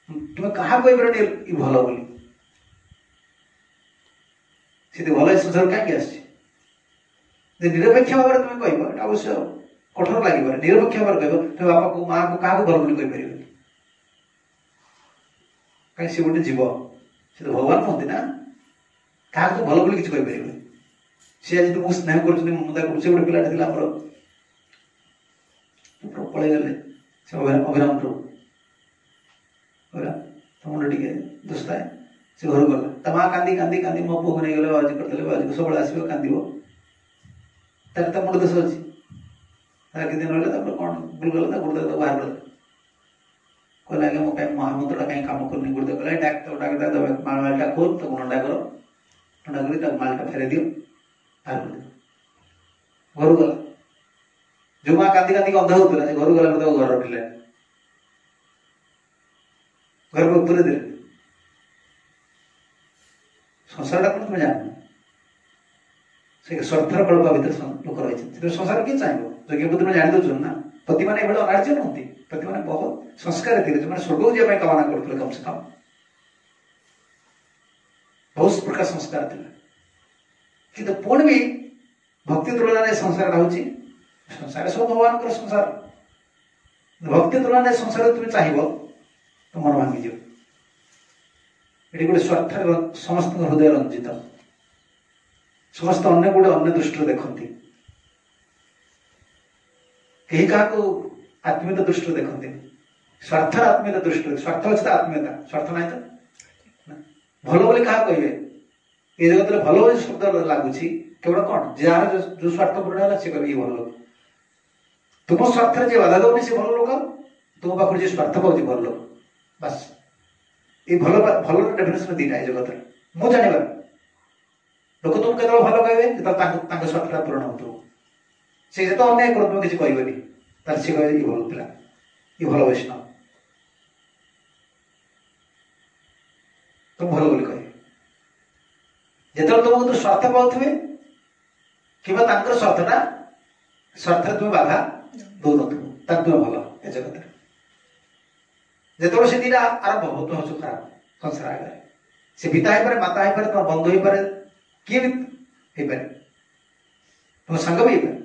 तुम्हें क्या कहीपर भल बोली भल संसार कहीं निरपेक्ष भाव में तुम कह अवश्य कठोर लगे निरपेक्ष भाव कह तुम बापा को माँ को क्या भल बोली कहीपर कहीं सी गोटे जीव से तो भगवान कहते ना क्या भल बोली किसी कहीपर सी आज तुमको स्नेह कर गोटे पिलाटा पलि गले अभिराम प्रभु तुम टे दोस्त है से घर गला ता माँ कांदी कांदी कांदी मो पुओ नहीं गले बाजी करते बाजी सब आसो कांद तार मुंड दोष अच्छी कि दिन रहा कौन बुलगला गुरुदेव बाहर गला कहला आगे मो कहीं महामंत्र कहीं काम करनी गुरुदेव कहला डाक मालटा खोल तो ठंडा कर ठंडा कर मालटा फेरे दियो बाहर कर घर गला जो माँ कांदी कांदी अंधा होता घर गला घर रखिले घर को पूरे दे संसार कौन तुम जान से स्वार्थर कल्पा भर लोक रही संसार किए चाहिए यज्ञ बुद्धि में जानी दौन ना पति मैंने अनार्य नुहति पति मैंने बहुत संस्कार थे जो स्वर्ग जावाई कामना करते कम से कम बहुत प्रकार संस्कार थे कि पुणी भी भक्ति तुलन संसार हूँ संसार सब भगवान संसार भक्ति तुलन संसार तुम चाहिए तो मन भांगी ये गोटे स्वार्थ समस्त हृदय रंजित समस्त अन्य गोटे अन्य दृष्टि देखती कहीं क्या आत्मीयता दृष्टि देखते स्वार्थ आत्मीयता दृष्टि स्वार्थ अच्छे तो आत्मीयता स्वार्थ ना तो भल बोली क्या कहे ये जगत में भल बोली शब्द लगुच केवल कौन जार जो स्वार्थ पूर्ण है सी कहे भल लोक तुम स्वार्थ जी बाधा दौनी सी भल लोक तुम पाखर जी स्वार्थ पाँच भल लोक बस ये भल भल डेफिनेशन दीटा जगत मु जानिबार लोक तुम केवल भल कहे जो स्वार्थटा पूरण हो से जो अन्याय कर तुम किसी कहबनी तार सी कहे ये भल पिला ये भल वैष्णव तुम भल बोली कहे जो तुमको तो स्वार्थ पाऊे कि स्वार्थटा स्वार्थ तुम बाधा दौन तुम भल ए जगत जो से दीटा आरंभ हो तुम हूँ खराब संसार आगे से पिता हो पारे माता हो पारे तुम बंधु हो पारे किए भी हो पारे तुम सांग भी हो पारे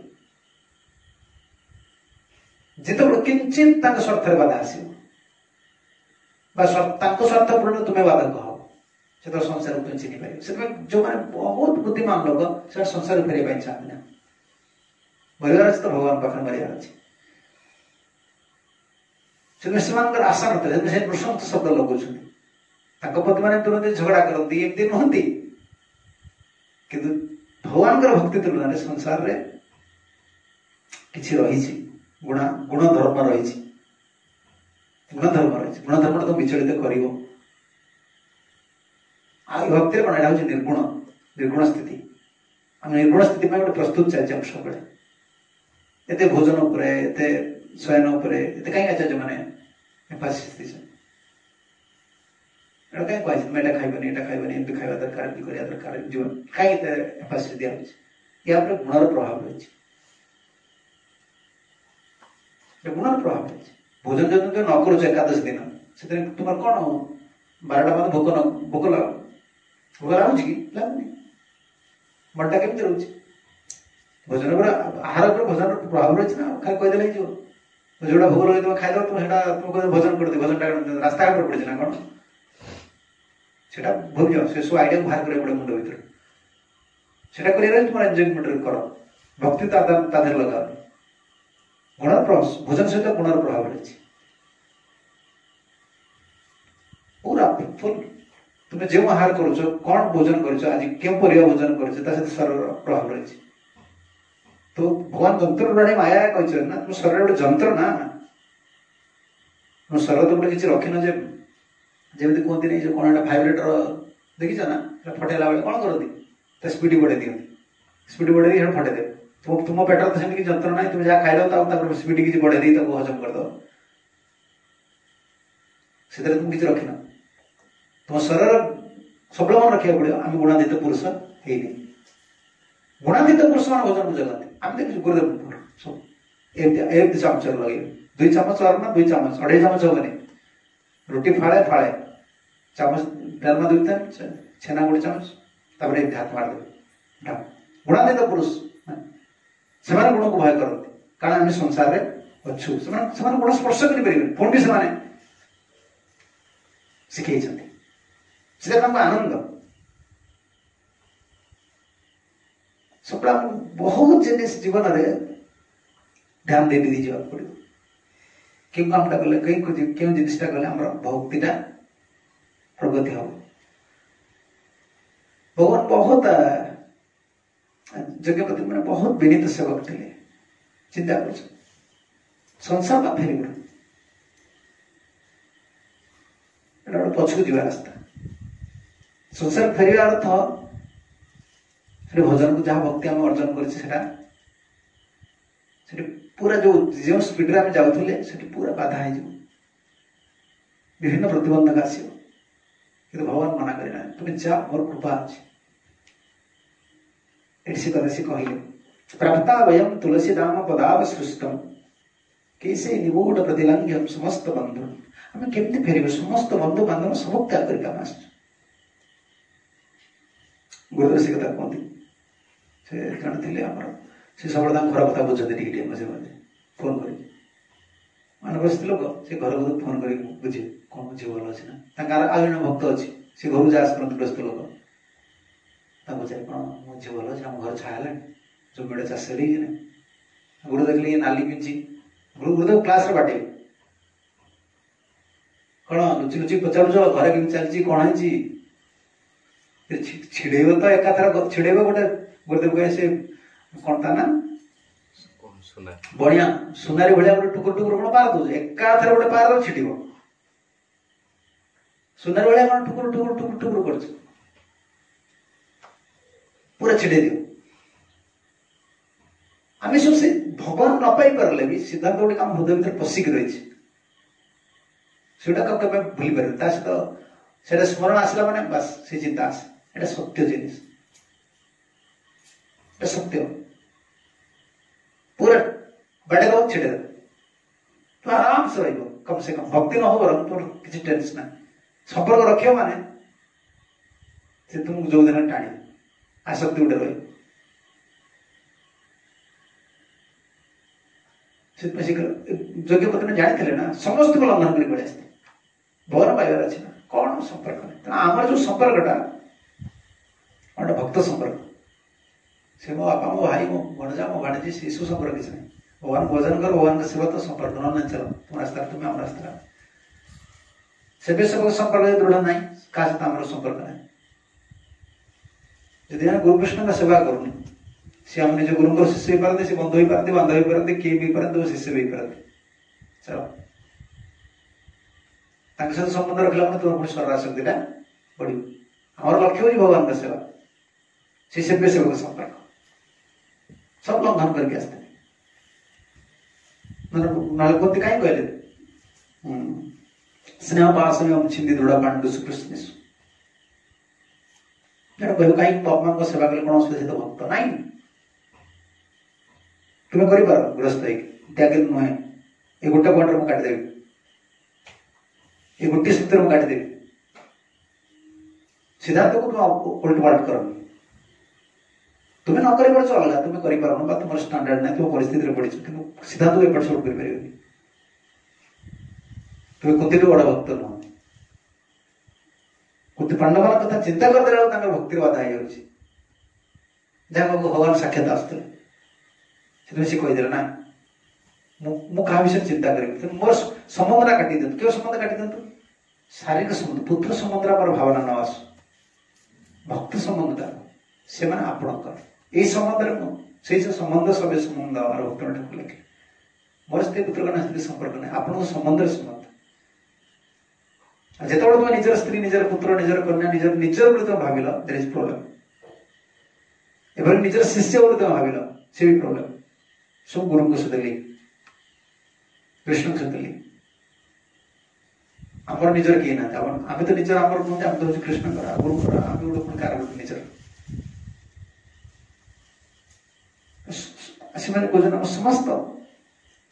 जो किंचित स्वार्थ बाधा आसो स्वार्थ पूर्ण तुम्हें बाधक हो से संसार तुम चिन्ह पार से जो मैंने बहुत बुद्धिमान लोग से संसार फेर चाहते ना मरिवार अच्छे तो भगवान पाखे मरिवार अच्छे से आशा नए प्रशंस शब्द लगुंट पति मैंने तुरंत झगड़ा करती एमती नुहति कि भगवान भक्ति तुलन संसार रे किसी रही गुण धर्म रही गुण धर्म तो विचलित कर भक्ति कौन यहाँ हूँ निर्गुण स्थिति आम निर्गुण स्थिति गोटे प्रस्तुत चलते हम सब एत भोजन उपर एत शयन उपर एत कहीं आचार्य मैंने एम्फासिस कहीं कह तुम यहाँ खाइबनी यहाँ खाइबनी एमती खावा दरकार एमती करवा दरकार जीवन कहीं एम्फासिस दिया या गुणर प्रभाव रही गुणर प्रभाव रही भोजन जो तुम न करुच एकादश दिन से तुम कौन 12टा बाद भोक लगुच कि लगुनि मनटा केमती रोचे भोजन पर आहार पर भोजन प्रभाव रही ना खाली कहीदेले जोड़ा भोग लगे तुम खाईद तुम तुम भोजन कर भोजन रास्ता घाट पड़े ना कौन से भूल जाओ से सब आइडिया बाहर कर मुंड भर से तुम एंजॉयमेंट कर भक्ति ताधर लगा गुणर प्रभाव भोजन सहित गुणर प्रभाव रही पूरा फुल तुम्हें जो आहार करुच कौन भोजन कर आज क्यों परिया भोजन कर शरीर प्रभाव रही तो भगवान जंत्र प्राणी माया कही ना तुम शरीर गोटे जंत्र ना तुम शरीर तो गोटे किसी रखिन जमी कहते नहीं जो कौन भाइब्रेटर देखीच ना फटेला बेले कौन करती स्पीड बढ़े दिखती स्पीड बढ़े दी फटेदे तुम पेटर तो सेमती जंत्र ना तुम जहाँ खाईद स्पीड किसी बढ़े दी हजम करदे से तुम किसी रखिन तुम शरीर सबल मन रखा पड़ो आम गुणातीत पुरुष है गुणातीत पुरुष मान भोजन को जगती आम देखिए गुरुदेव सब एमती चामच लगे 2 चामच और ना 2 चामच 2.5 चामच होगा नहीं रोटी फाड़े फाड़े चामच डालमा 2 चामच छेना 1 चामच एक हाथ मारदे गुणातीत पुरुष से गुण को भय करती कारण आम संसार में अच्छु से गुण स्पर्श कर पुणी भी से शिखई से आनंद सब बहुत जिनिस जीवन में ध्यान दे दी जावाक पड़ो क्यों कामटा कले कहीं क्यों जिनिसटा कले आम भक्तिटा प्रगति हम भगवान बहुत यज्ञपति मैंने बहुत विनीत सेवक थे चिंता कर संसार का फेरी गुड़ पछकू जीवा रास्ता संसार फेर अर्थ भजन को जहाँ भक्ति आम अर्जन कर पूरा जो स्पीड में जाऊे से पूरा बाधा हो विभिन्न प्रतिबंधक आसो कि भगवान मना करना तुम्हें जा मोर कृपा अच्छी कहले प्राप्ता वयम तुलसी दाम पदावसृष्टम कैसे निगूढ़ प्रतिलंघ्यम समस्त बंधु आम केमती फेर समस्त बंधु बांधव सब त्याग कर गुरुदेव से कथा कहते से जन थे आमर से सब घर कथा बुझते मझे मझे फोन कर बस लोक से घर को फोन कर बुझे कौन झील भल अच्छे ना आज जन भक्त अच्छी से घर जा करते ग्रस्त लोक पचारे कौन मो झील भल अच्छे आम घर छाया जो मेढ़ चाष गुरु देखिए ये नाली पिंची गुरुदेव क्लास रे बाटे कौन लुचि लुचि पचारुच घर केमी चलती कौन है छिड़ेब तो एकाथर छिड़ेब गोटे गुरुदेव कहे से कौन ता ना बढ़िया सुनारी भाया गोटे टुकुर टुकुर कौन पार दौर एकाथर गोटे पार दौ छिटिब सुनारी भाया कौन टुकुर टुकुर टुकुर टुकुर कर पूरा छिड़े दियो आम सब से भगवान न पाई पारे भी सिद्धांत गोटे कम हृदय भर पशिक रही के भूली पारे सहित स्मरण आसला माने बस से चिंता आसे এটা सत्य जिनिस सत्य पूरा बड़े दो छिड़े तो आराम से रही कम से कम भक्ति न हो बरम तो किसी टेंशन ना संपर्क रखियो माने से तुमको जो दिन टाणी आसक्ति उड़े रही योग्य पत्र जानी थे ना समस्त को लंघन कर पड़े भवन पाइबार अच्छे ना कौन संपर्क तेना आमर जो संपर्कटा गोटे भक्त संपर्क से मो बापा मो भाई मो भणजा मो भाणजी शिशु संपर्क किसी नहीं भगवान भोजन कर भगवान का सेवा तो संपर्क न चलो तुम रास्ता तुम्हें आम रास्ता सेवे सेवक संपर्क दृढ़ ना क्या आम संपर्क ना यदि गुरु कृष्ण का सेवा करूनी सी आम निज गुरु शिष्य हो पारती सी बंधु हो पारती बांधव हो पारती किए भी पारती शिष्य भी पारती चलो सहित संबंध रखला तुम पुणी स्वर आसक्ति बढ़ आम लक्ष्य हो भगवान का सेवा से सेव्य सेवक संपर्क सब लंघन करके आसते नलपति कहीं कहले स्नेह पाशम छिंदी दृढ़ पांडु सुकृष्णेशु कह कहीं बापा को सेवा कले कौन असुविधा भक्त ना तुम्हें कर गृहस्थ त्याग नुहे ये गोटे पॉइंट मुझे काटिदेवी ये गोटे सूत्र मुझे काटिदेवी सिद्धांत को तुम उल्ट पाल्ट कर तुम्हें न कर अलग तुम्हें कर तुम स्टांडर्ड ना तुम परिस्थिति पड़ी कि सिद्धांत को एपट सेपट कर तुम्हें कुंती बड़ भक्त नुह कुंती पांडव मान कथा चिंता करदे भक्ति बाधा हो भगवान साक्षात आसते से कहीदे ना क्या विषय चिंता करी मोर संबंध ना काटी दिखाँ क्यों संबंध काटी दिखाँ शारीरिक संबंध पुत्र संबंध भावना न आस भक्त संबंधटा से आपण यही संबंध से संबंध सब संबंध भक्त ठाकुर लिखे मोर स्त्री पुत्र का स्त्री संपर्क ना आपण संबंध संबंध जिते तुम निजर स्त्री निजर पुत्र निजर कन्या निजर निजर तुम भाविल देयर इज प्रॉब्लम एवं निजर शिष्य तुम भाविल से भी प्रॉब्लम सब गुरु को सहित लिंक कृष्ण सहित लिंक आम निजर किए ना आम तो निजर आम तो कृष्ण गुरु आम गोटे कार निजर कहते समस्त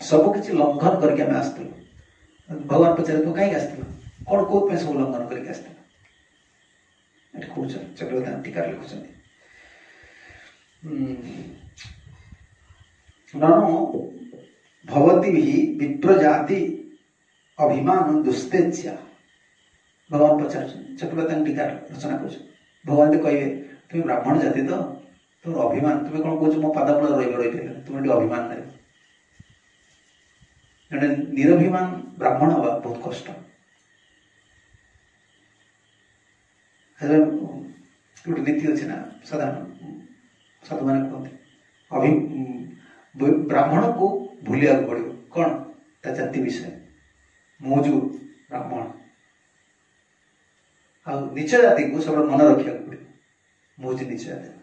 सबकि लंघन करके आम आसलु भगवान पचारे तू कहीं आसलु कौन कौन सब लंघन करके आसलु कौन चक्रवर्ती टीका लिखुं ननु भवती विप्रजाति अभिमान दुस्तेज्या भगवान पचार चक्रवर्ती टीका रचना कर भगवान कहे तुम ब्राह्मण जाति तो तुम अभिमान तुम्हें कौन कह मो पादमूल रही तुम अभिमान नहीं जड़े निरभिमान ब्राह्मण हवा बहुत कष्ट गोटे नीति अच्छी ना साधारण साधु मैंने कहते ब्राह्मण को भूलिया पड़ो कौन ता जाति विषय मौजू ब्राह्मण आ नीच जाति को सब मन रखा पड़ो मौजू नीच जाति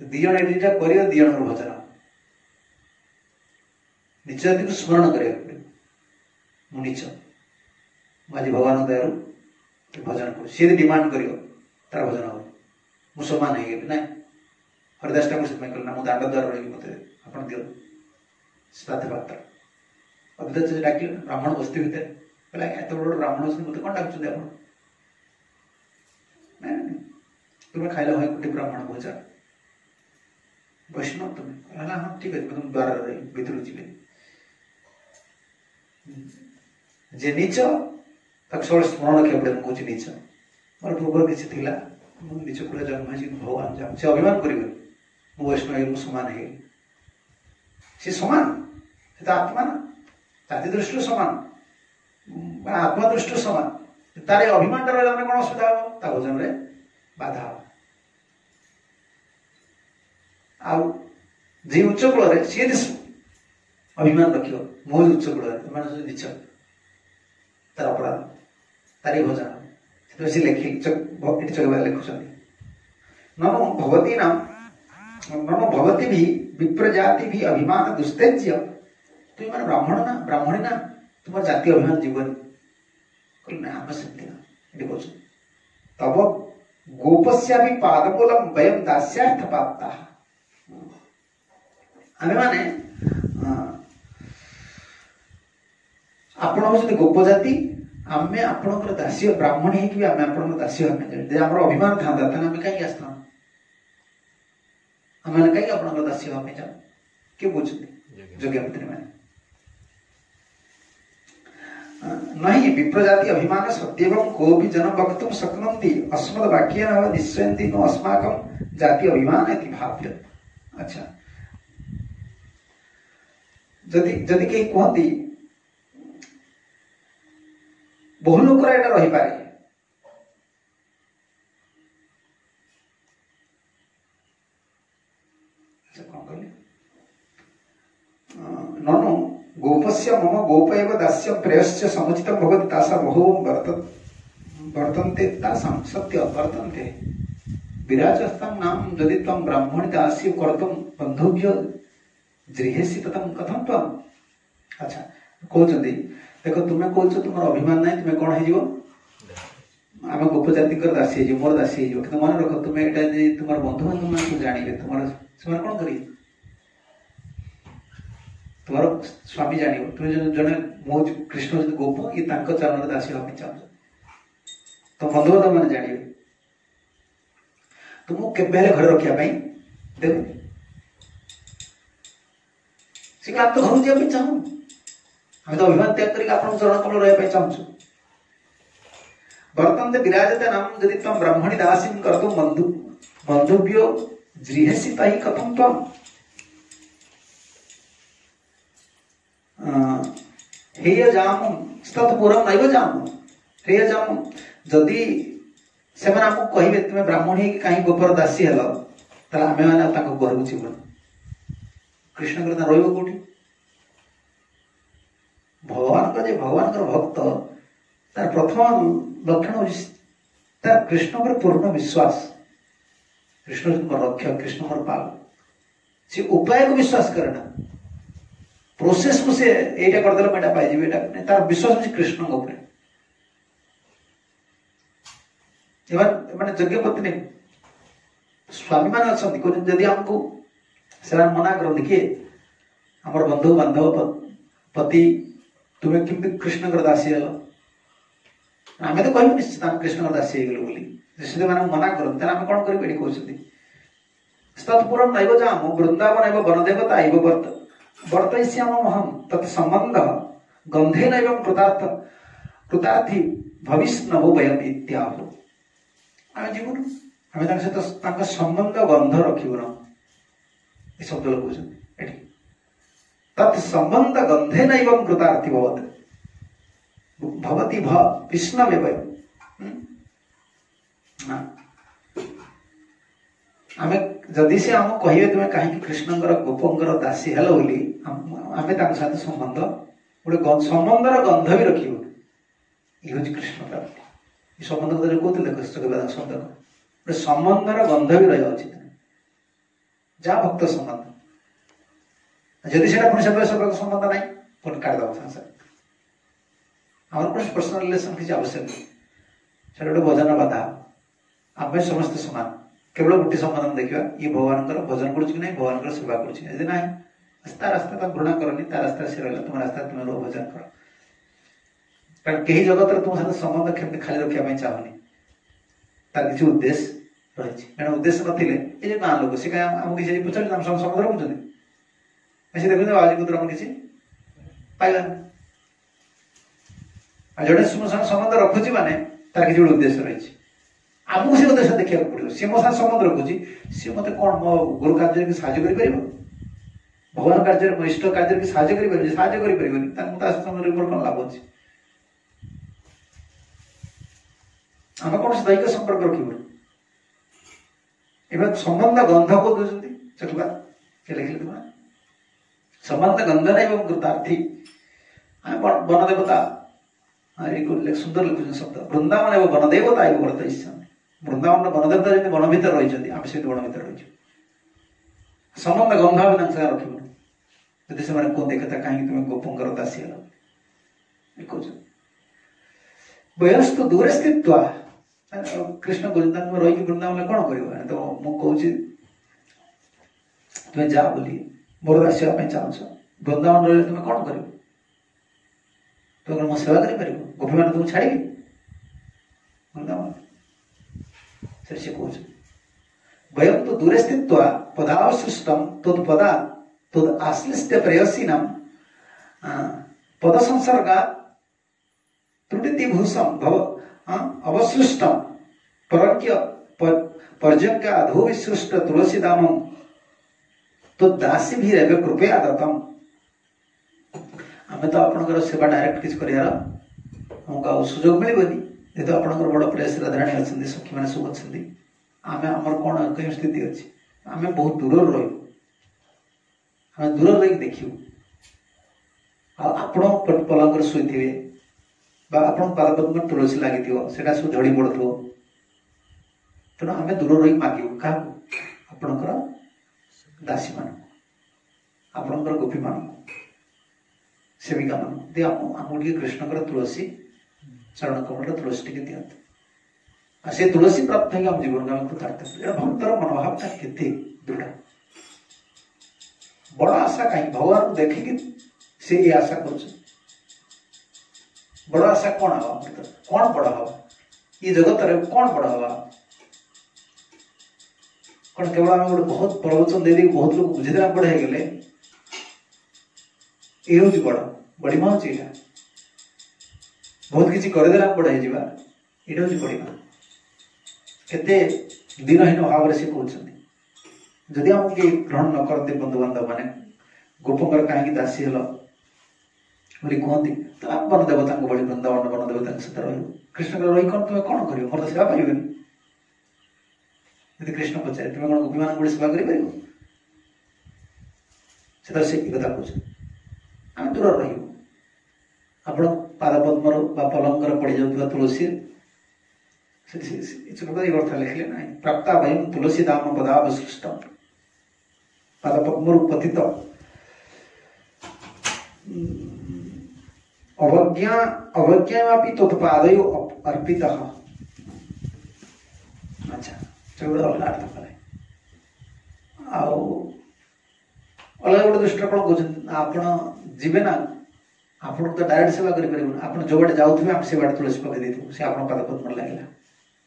दिज कर दिज भजन नीच जाति को स्मरण करा पड़ो मु नीच आज भगवान दयारू भजन कर सी डिमांड कर तार भजन हम मुसलमान हो गए ना हरिदास ठाकुर से कहना मुझे दांड द्वार रही मत आप दियो श्राद्ध पात्र अभिदास डाक ब्राह्मण बस्ती भितर कहला एत बड़ ब्राह्मण अच्छे मत कौन डाकुଛନ୍ତି आप तुम्हें खाइल भाई गोटे ब्राह्मण भोजा वैष्णव तुम्हें कहला हाँ ठीक है तुम द्वार भीतर जी जे नीच ताको सब स्मरण रखिया पड़े मुझे नीच मोर पूर्व किसी थिला मु नीच कुल जन्म है भगवान जान से अभिमान करिवे मु वैष्णव समान है से समान से आत्मा ना जाति दृष्टि समान आत्मा दृष्टि समान तारे अभिमान टा रहे कौन असुविधा हो ता भोजन रे बाधा हो आउ जे उच्च कूल रे सी अभिमान रखियो मो उच्च कूल रे नीच तार अपराध तारी भोजन से लिखी चकवा लिखुं नमो भगवती नाम नमो भगवती भी विप्रजाति भी अभिमान दुस्तेज्य तुम मैंने ब्राह्मण ना ब्राह्मणी ना तुम जाति अभिमान जीवन कहले ना आम सेमती ना ये कह तब गोपस्या भी पादमूलम वयम दास्यार्थ प्राप्ता आमे माने आपण होउछते गोप जाति आमे आपणकर दास्य ब्राह्मण है कि आमे आपणकर दास्य हमें जे हमर अभिमान थांदा तने आमे काई आस्ता आमे काई आपणकर दास्य हमें जा के बुझते जोग्यपति माने नहीं विप्रजाति अभिमान सत्यवम को भी जन वक्तुम शक्नोति अस्मद वाक्येन निश्चयन्ति नो अस्माकं जाति अभिमान इति भाव्य अच्छा जदि के कहती बहु लोक एटा रही पारे अच्छा कौन कहले ननु गोपस्य मम गोप एव दास्य प्रेयस्य समुचितं भवति तासा बहु वर्तन्ते तासां सत्य वर्तन्ते विराजस्थं नाम यदि त्वं ब्राह्मणी दास्य कर्तुं बन्धुभ्य जृहेसि ततं कथं त्वं अच्छा कहउछन्ती देखो तुम्हें कहउछ तुमर अभिमान नाही तुम्हें कोन हेजिवो आमे गोप जाति कर दासी हेजिवो मोर दासी हेजिवो कि मन रख तुम्हें एटा जे तुमर बंधु बांधव मान जानिबे तुमर से कोन करी तुम्हार स्वामी जानिबो तुम जने मो कृष्ण जो गोप ये तांको चरण दासी होबे चाहू तो बंधु बांधव मान जानिबे तुमको केबेले घर रखिया पई देबे से आप तो घर जाए चाहूँ हम तो अभिमान त्याग करके आप चरण कमल रहा चाहूँ वर्तन्ते विराजते नाम यदि तम ब्राह्मणी दासी कर्तुं बंधुभ्यो जृहेसि तहि कथं त्वं हेय जामु तत्पुरं नैव जामु हेय जामु जदि से माने आपको कहिबे तुमे ब्राह्मणी कहीं गोपर दासी हेलो ताला आमे माने ताको घर को जीवन कृष्ण कृष्ण रही कौटी भगवान का जे भगवान का भक्त तार प्रथम लक्षण तार कृष्ण पर पूर्ण विश्वास कृष्ण रक्षक कृष्ण पाल से उपाय को विश्वास करे ना प्रोसेस को से एटा करदेला मेटा पाई जेबे एटा तार विश्वास होची कृष्ण के ऊपर एवं माने यज्ञ पत्नी स्वामी मान अछंती को यदि हमको से मना कर देखिए हमारे बंधु बांधव पति तुम्हें किमती कृष्ण दासी हेल आम तो कह निश्चित आम कृष्ण दासी हो बोली से मैंने मना करते आम कौन करें कहते तत्पुरम नैव जाम वृंदावन एवं वनदेवता इव वर्तयिष्यामः हम तत्संबंध गंधे नैव कृतार्थी भविष्यनभो वयम इत्याहो आम जीवन आम सहित संबंध गंध रखिबु न ये शब्द कहते तत्संबंध गंधे नैव कृतार्थी भवति विष्णवेव आमे जदि से हम कहिबे तुमे काहे कृष्णंकर गोपंकर दासी हेलो बोली आमे ताक साथ संबंध गोटे संबंधर गंध भी रखिबो ये होची कृष्ण प्राप्ति ये संबंध को कहते कष्ट शब्द गोटे संबंधर गंध भी रही अछि जा भक्त संबंध जदि से संबंध ना पुणी काटद संसार आम पर्सनल रिलेशन किसी आवश्यक नहीं से गोटे भजन बाधा आम समस्त समान केवल गोटे संबंध देखा ये भगवान भजन करुच्च कि नहीं भगवान सेवा करुच्ची ना ता रास्ता तुम घृणा करनी ता रास्ता से रहा तुम रास्ता तुम रो भजन कर कारण कहीं जगत तुम सहित संबंध केमती खाली रखा चाहूनी तार किसी उद्देश्य रही कारण उद्देश्य नथिले ये गाँ लोक से आम किसी पचार संबंध रखुच्च से देखते आज कुतर किसी पाइबानी ଆଉ ଜଣେ ମୋ ସାଙ୍ଗେ ସମ୍ବନ୍ଧ ରଖୁଛି ମାନେ ତାର କିଛି ଗୋଟେ ଉଦ୍ଦେଶ୍ୟ ରହିଛି। ଆମକୁ ସେ ଉଦ୍ଦେଶ୍ୟ ଦେଖିବାକୁ ପଡିବ। ସିଏ ମୋ ସାଙ୍ଗେ ସମ୍ବନ୍ଧ ରଖୁଛି, ସିଏ ମତେ କଣ ମୋ ଗୁରୁ କାର୍ଯ୍ୟରେ କି ସାହାଯ୍ୟ କରିପାରିବ? ଭଗବାନ କାର୍ଯ୍ୟରେ, ମୋ ଇଷ୍ଟ କାର୍ଯ୍ୟରେ କି ସାହାଯ୍ୟ କରିପାରିବ? ସାହାଯ୍ୟ କରିପାରିବନି, ତାଙ୍କୁ ତା ସମୟରେ ମୋର କଣ ଲାଭ ଅଛି? ଆମେ କୌଣସି ଦୈହିକ ସମ୍ପର୍କ ରଖିବୁ। ଏବେ ସମ୍ବନ୍ଧ ଗନ୍ଧ କୋଉ ଦଉଛନ୍ତି ଚକୁବା ଲେଖିଲେ ତୁମେ ସମ୍ବନ୍ଧ ଗନ୍ଧନ ଏବଂ କୃତାರ್ಥୀ। ଆମେ ବନ ଦେବତା ସୁନ୍ଦର ଲେଖୁଛନ୍ତି ଶବ୍ଦ, ବୃନ୍ଦାବନ ଏବଂ ବନ ଦେବତା ଏବଂ ବ୍ରତ ଇଚ୍ଛନ୍ତି। ବୃନ୍ଦାବନ ବନ ଦେବତା ଯେମିତି ବନ ଭିତରେ ରହିଛନ୍ତି, ଆମେ ସେମିତି ବନ ଭିତରେ ରହିଛୁ। ସମ୍ବନ୍ଧ ଗନ୍ଧ ଆମେ ତାଙ୍କ ସାଙ୍ଗେ ରଖିବୁ। ଯଦି ସେମାନେ କୁହନ୍ତି କଥା କାହିଁକି ତୁମେ ଗୋପଙ୍କର ଦାସୀ ହେଲ କହୁଛନ୍ତି। ବୟସ୍କ ଦୂରେ ସ୍ଥିତ୍ୱ କୃଷ୍ଣ କହୁଛନ୍ତି ତୁମେ ରହିକି ବୃନ୍ଦାବନରେ କଣ କରିବ? ତ ମୁଁ କହୁଛି ତୁମେ ଯା ବୋଲି, ମୋର ଦାସୀ ହେବା ପାଇଁ ଚାହୁଁଛ, ବୃନ୍ଦାବନ ରହିଲେ ତୁମେ କଣ କରିବ? ତୁମେ କଣ ମୋ ସେବା କରିପାରିବ? ଗୋପୀମାନେ ତୁମକୁ ଛାଡ଼ିବି ବୃନ୍ଦାବନ? ସେ କହୁଛନ୍ତି ବୟମ୍ ତୁ ଦୂରେ ସ୍ଥିତ୍ୱ ପଦାବଶିଷ୍ଟମ ତୋଦ ପଦା ତୋଦ ଆଶ୍ଲିଷ୍ଟ ପ୍ରେୟସୀନମ ପଦ ସଂସର୍ଗା ତ୍ରୁଟି ଭୂଷମ ଭବ ଅବସୃଷ୍ଟମ ପରଜ୍ଞ पर्यज्ञ अधो विसृष्ट तुलसी दाम तो दासी भी रे कृपया दत्तम। आम तो आपंकर सेवा डायरेक्ट किसी कर सुजोग मिलबनी जेहेतु आपंकर बड़ प्रेस राधाराणी अच्छा सखी मैंने सब अच्छा आम आमर कौन कहीं स्थिति अच्छी आम बहुत दूर रही दूर रही देखू आपण पलंग शुई आप पादपद्म तुलसी लगी सब झड़ी पड़ो तेणु आम दूर रही मागू क्या आपणकर दासी मान आपणकर गोपी मान सेविका मान दे आमको कृष्णकर तुलसी चरण कमल तुलसी टी दिखाते से तुलसी प्राप्त है जीवन में कृतार्थ भक्तर मनोभाव के दृढ़ बड़ आशा कहीं भगवान को देखिकी से ये आशा कर बड़ आशा कौन हवा कौन बड़ हवा ये जगत रे कौन बड़ हवा कौन केवल आम गोटे बहुत प्रवचन दे बहुत लोग बुझेदेला बड़े गले ये हूँ बड़ बढ़िमा हूँ यहाँ बहुत किसी करदेला बड़े जावा ये हूँ बढ़िमा केते दिनहीन भाव से कहते जदि आमको किए ग्रहण न करते बंधु बांधव मैंने गोपकर कहीं दासी हल बोली कहती तो आप वन देवता बड़ी वृंदावन वन देवता सहित रही कृष्ण रही कौन तुम कौन कर मोर सेवा पारे यदि कृष्ण पचारे तुम कौन गोपी मान सेवा कर कथा कह आम दूर रही आप पादपद्म पलंगर पड़ जाऊा तुलसी अर्थ लिखले ना प्राप्ता भयम तुलसी दाम पदावशिष्ट पादपद्म पतित अवज्ञापि तत्पादय अर्पित अच्छा चलो अलग अर्थ कले अलग गोटे दृष्टि कौन कहते आप जीवे ना आप तो डायरेक्ट सेवा करें आप जो बाटे जाऊे आम से बाटे तुलसी पकई देते से आप पादपद्म लगे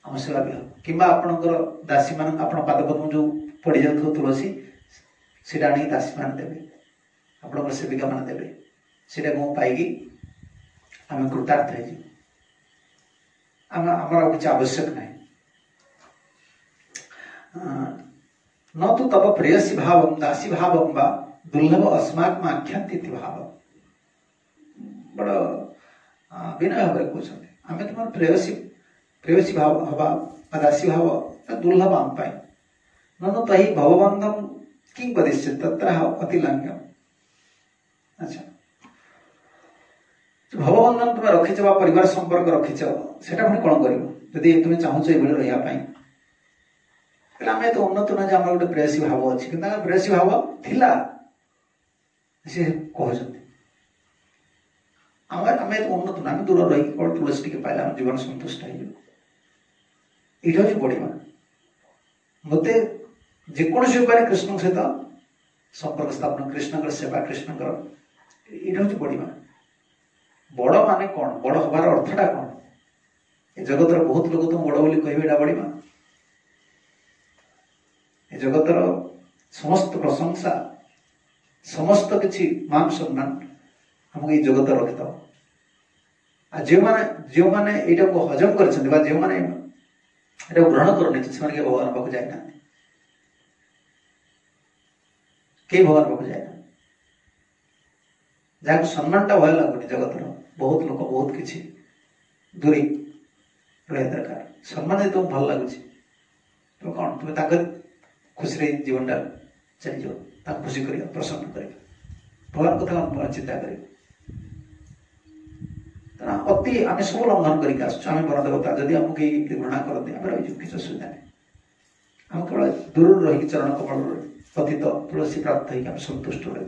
आम सेवा भी हम कि आपणकर दासी मान आप पादपद्म जो पड़ जाऊ तुलसी से आनी दासी मान देवे आपणकर सेविका मान देवे से पाई आम कृतार्थ आमर किसी आवश्यक ना न तो तब प्रेयसी भाव दासी भाव दुर्लभ अस्माक आख्यांति भाव बड़ विनय भाव कहते आम तुम प्रेयसी भाव हवा दासी भाव दुर्लभ आम पाई न तही भवबंधम किं वदिष्य तत्र अतिलंघ्यम। अच्छा भवबंधन तुम रखीच परिवार संपर्क रखीच से कौन कर तुम चाहूच ये रही आम तो उन्नत ना आम गोटे प्रेयसी भाव अच्छी कि प्रेयसी भाव थिला सी कहते आम उन्नत ना दूर रही तुलसी टी पाइला जीवन संतुष्ट हो बढ़िया मत जेकोसी उपाय कृष्ण सहित संपर्क स्थापन कृष्ण सेवा कृष्ण ये हूँ बढ़िया बड़ माने कौन बड़ हबार अर्थटा कौन ये जगतर बहुत लोग तो बड़ बोली कहे बढ़िया ये जगतर समस्त प्रशंसा समस्त किसी मान सम्मान हमको ये जगत रखिद जो मैंने यहाँ को हजम कर जो मैंने ग्रहण करनी से भगवान पाक जाना कई भगवान पाक जाना जहाँ सम्मान टा भय लगुनि जगत बहुत लोग बहुत किसी दूरी रहा दरकार सम्मान जो तुम भल लगुच तुम कौन तुम्हें खुशी जीवन टा चली जाओ खुशी कर प्रसन्न कर भगवान कथा चिंता कर अति आम सब लंघन करके बन देवता जदि आमको कहीं घृणा करते आम रही किसी असुविधा नहीं आम केवल दूर रही चरण कमल पतित तुलसी प्राप्त होकर संतुष्ट रही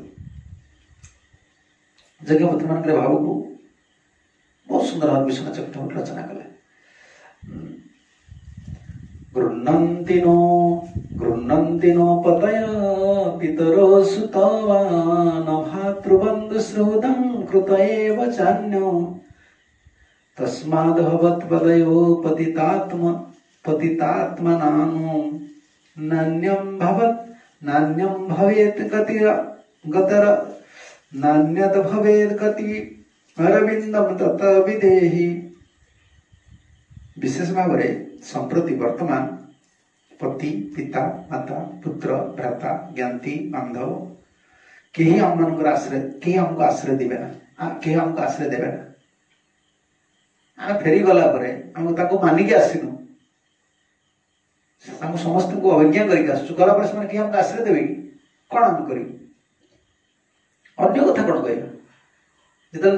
यज्ञपति मान भाव को बहुत सुंदर भाव विष्णु चक्रवर्ती रचना कले गृह्णन्ति नो पतय पितरो सुतवान भातृबन्धु सुहृदं कृत एव चान्यो तस्माद्भवत्पदयो पतितात्मनानो नान्यं भवेत् गति गतर नान्यत भवेत् गति अरविंदम तत विदेहि विशेष भाव में संप्रति वर्तमान पति पिता माता पुत्र भ्राता ज्ञाति बांधव कहीं आम आश्रय कहीं हमको आश्रय देवे ना कहीं हमको आश्रय देवे ना आम फेरी गला आमको मानिक आसनु समस्त को अवज्ञा करके आसु गला कहीं हमको आश्रय देवे कि कौन आम कर अन्य कथा कौन कह जो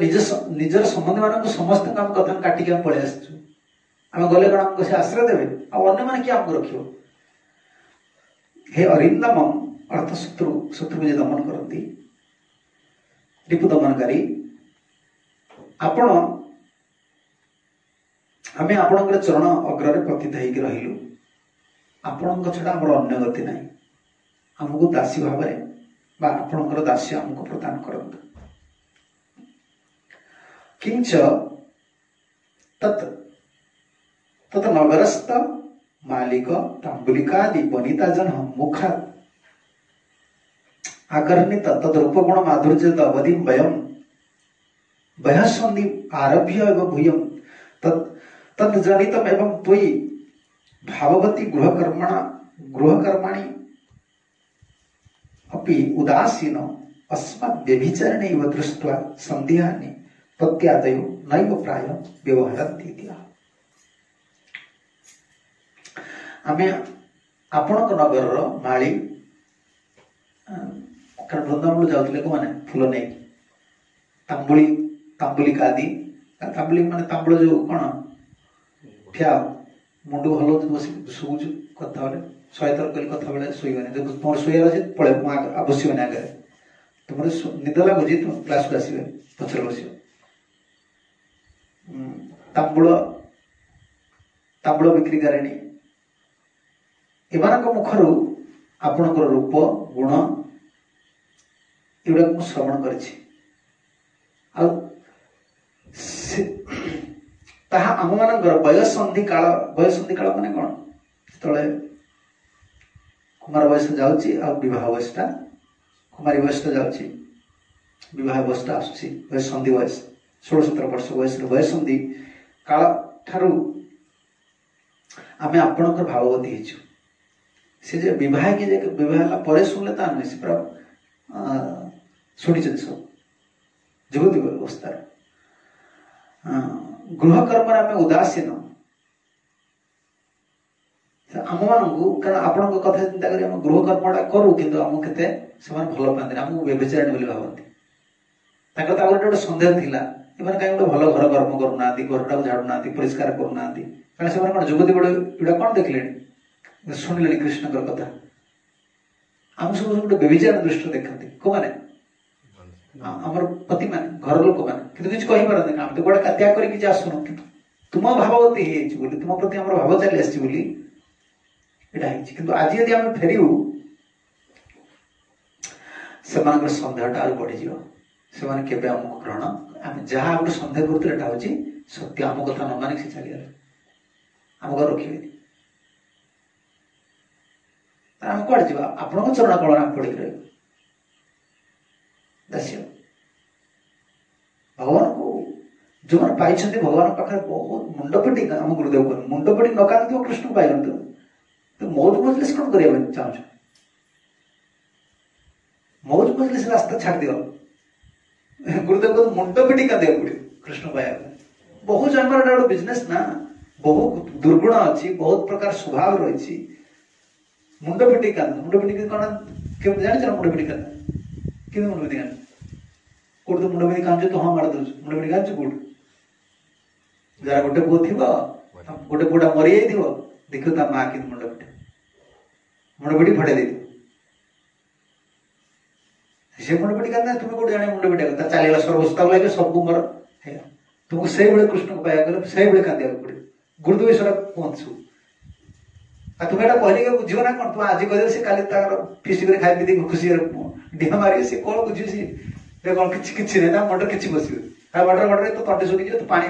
निजर संबंधी मान समस्त आम कथा काटिक आम पलि आसु आम गले कौन आमको से आश्रय देवे अन्य मैंने किए आमको रख हे अरिंदम अर्थ शत्रु को दमन करती रिपु दमनकारी आपण आम आपण चरण अग्र पतित होकर रहिलु आपण छड़ा आम अन्य गति ना आमको दासी भाव आपणकर दास्य आमको प्रदान करंतु किंच तत् नगरस्थ मालिक तांबुलिकादि वनिता जन मुखा आकर्णित तद्रूपगुण माधुर्य अवधि वयम बहसंधि आरभ्य एवं भूयम तद्जनितम एवं त्वयि भाववती गृहकर्माणि अपि उदासीन अस्मत् व्यभिचारण इव दृष्ट्वा संदेहानि प्रत्यादयो नैव प्राय व्यवहरन्ति आमे आपणक नगर माली कारण वृंदावन जाऊले को माने फूल नहीं तांबुलिका आदि तांबुली माने तांबुल जो कौन ठिया मुंडू हलो बस शुज कथा बेले 100 थर कल कथा बेले शोइबानी जब मोर शोइयार अछि पळे अवश्य बने आगे तुमरे निद लागुजी तुम क्लास को आसीबे पछर बसियो तांबुल बिक्री करेनी एमानक मुखरु आपणकर रूप गुण एगुड़ा मुझे श्रवण करिछि आम मान बयसंधि काल माने कौन से कुमार बयस जाउछि आ विवाह बयसटा कुमारी बयसटा जाउछि विवाह बयसटा आसुछि बयसंधि बयस 16-17 वर्ष बयस बयसंधि काल ठारू आमे आपणकर भाववती हेछु से जे विवाह के विवाह पर शुणिले ता नुहे से पूरा शुणी सब जुगती अवस्था गृहकर्म आम उदासीन आम मान कारण आपण कथा चिंता कर गृहकर्मटा करूँ कि आमको केते भल पाती आमको व्यभिचारिणी बोली भावती गोटे सन्देह थिला कहीं गोटे भल घर कर्म करूना घरटा झाड़ूना परिष्कार करूना कारण से जुगती गुड़ा कौन देखले शुणिले कृष्ण कथा आम सब गोटे व्यभिचार दृष्टि देखते को मैंने आमर पति मान घर लोक मैंने किसी कही पारते आम तो गोटे त्याग करके आसुन तुम भाववती तुम प्रति आम भाव चली आसी आज यदि आम फेरू से सन्देहटा आज बढ़ी से केवे आमको ग्रहण आम जहाँ गोटे सन्देह करते हूँ सत्य आम कथा न मानिक से चली आमको रखे आम कौन जा आपण चरण कल आम पड़ी रह दास्य भगवान को जो मैंने पाई भगवान पाखे बहुत मुंड पिटी आम गुरुदेव कह मुंड पिटी न कांदी कृष्ण पाई तो मौज मजलिस कौन करने चाहूँ मौज मजलिस रास्ता छाड़ दियो गुरुदेव को मुंड पिटी कांदे पड़े कृष्ण पाया बहुत जन्म गोटे बिजनेस ना बहुत दुर्गुण अच्छी बहुत प्रकार स्वभाव रही मुंड पिटी मुंड पिटी कौन जानी मुंड पिटी कि मुंड पिटी कौट तो मुंड पिटी कांचु तो हाँ मार दौ मुंड पिटी कांचु कौट जरा गोटे पुओ थी गोटे पुआ मरी जाइए देखो ता माँ कि मुंड पिटी फटे दे से मुंड पिटी कांदा तुम कौट जाने मुंड पिटा चलेगा सर्वस्ता लगे सब मोर तुमको से कृष्ण को पाया गले से कांदा पड़े गुरुदेव ईश्वर पहुंचू तुम्हें एटा कहले बुझ ना कौन तुम आज कह सी काली फिस्ट कर खाई पी खुशी ढिया मारी सी कौन बुझे सी कौन किसी नहीं मंडर किसी बस मटर मटर तो तंटे सुखी तो पानी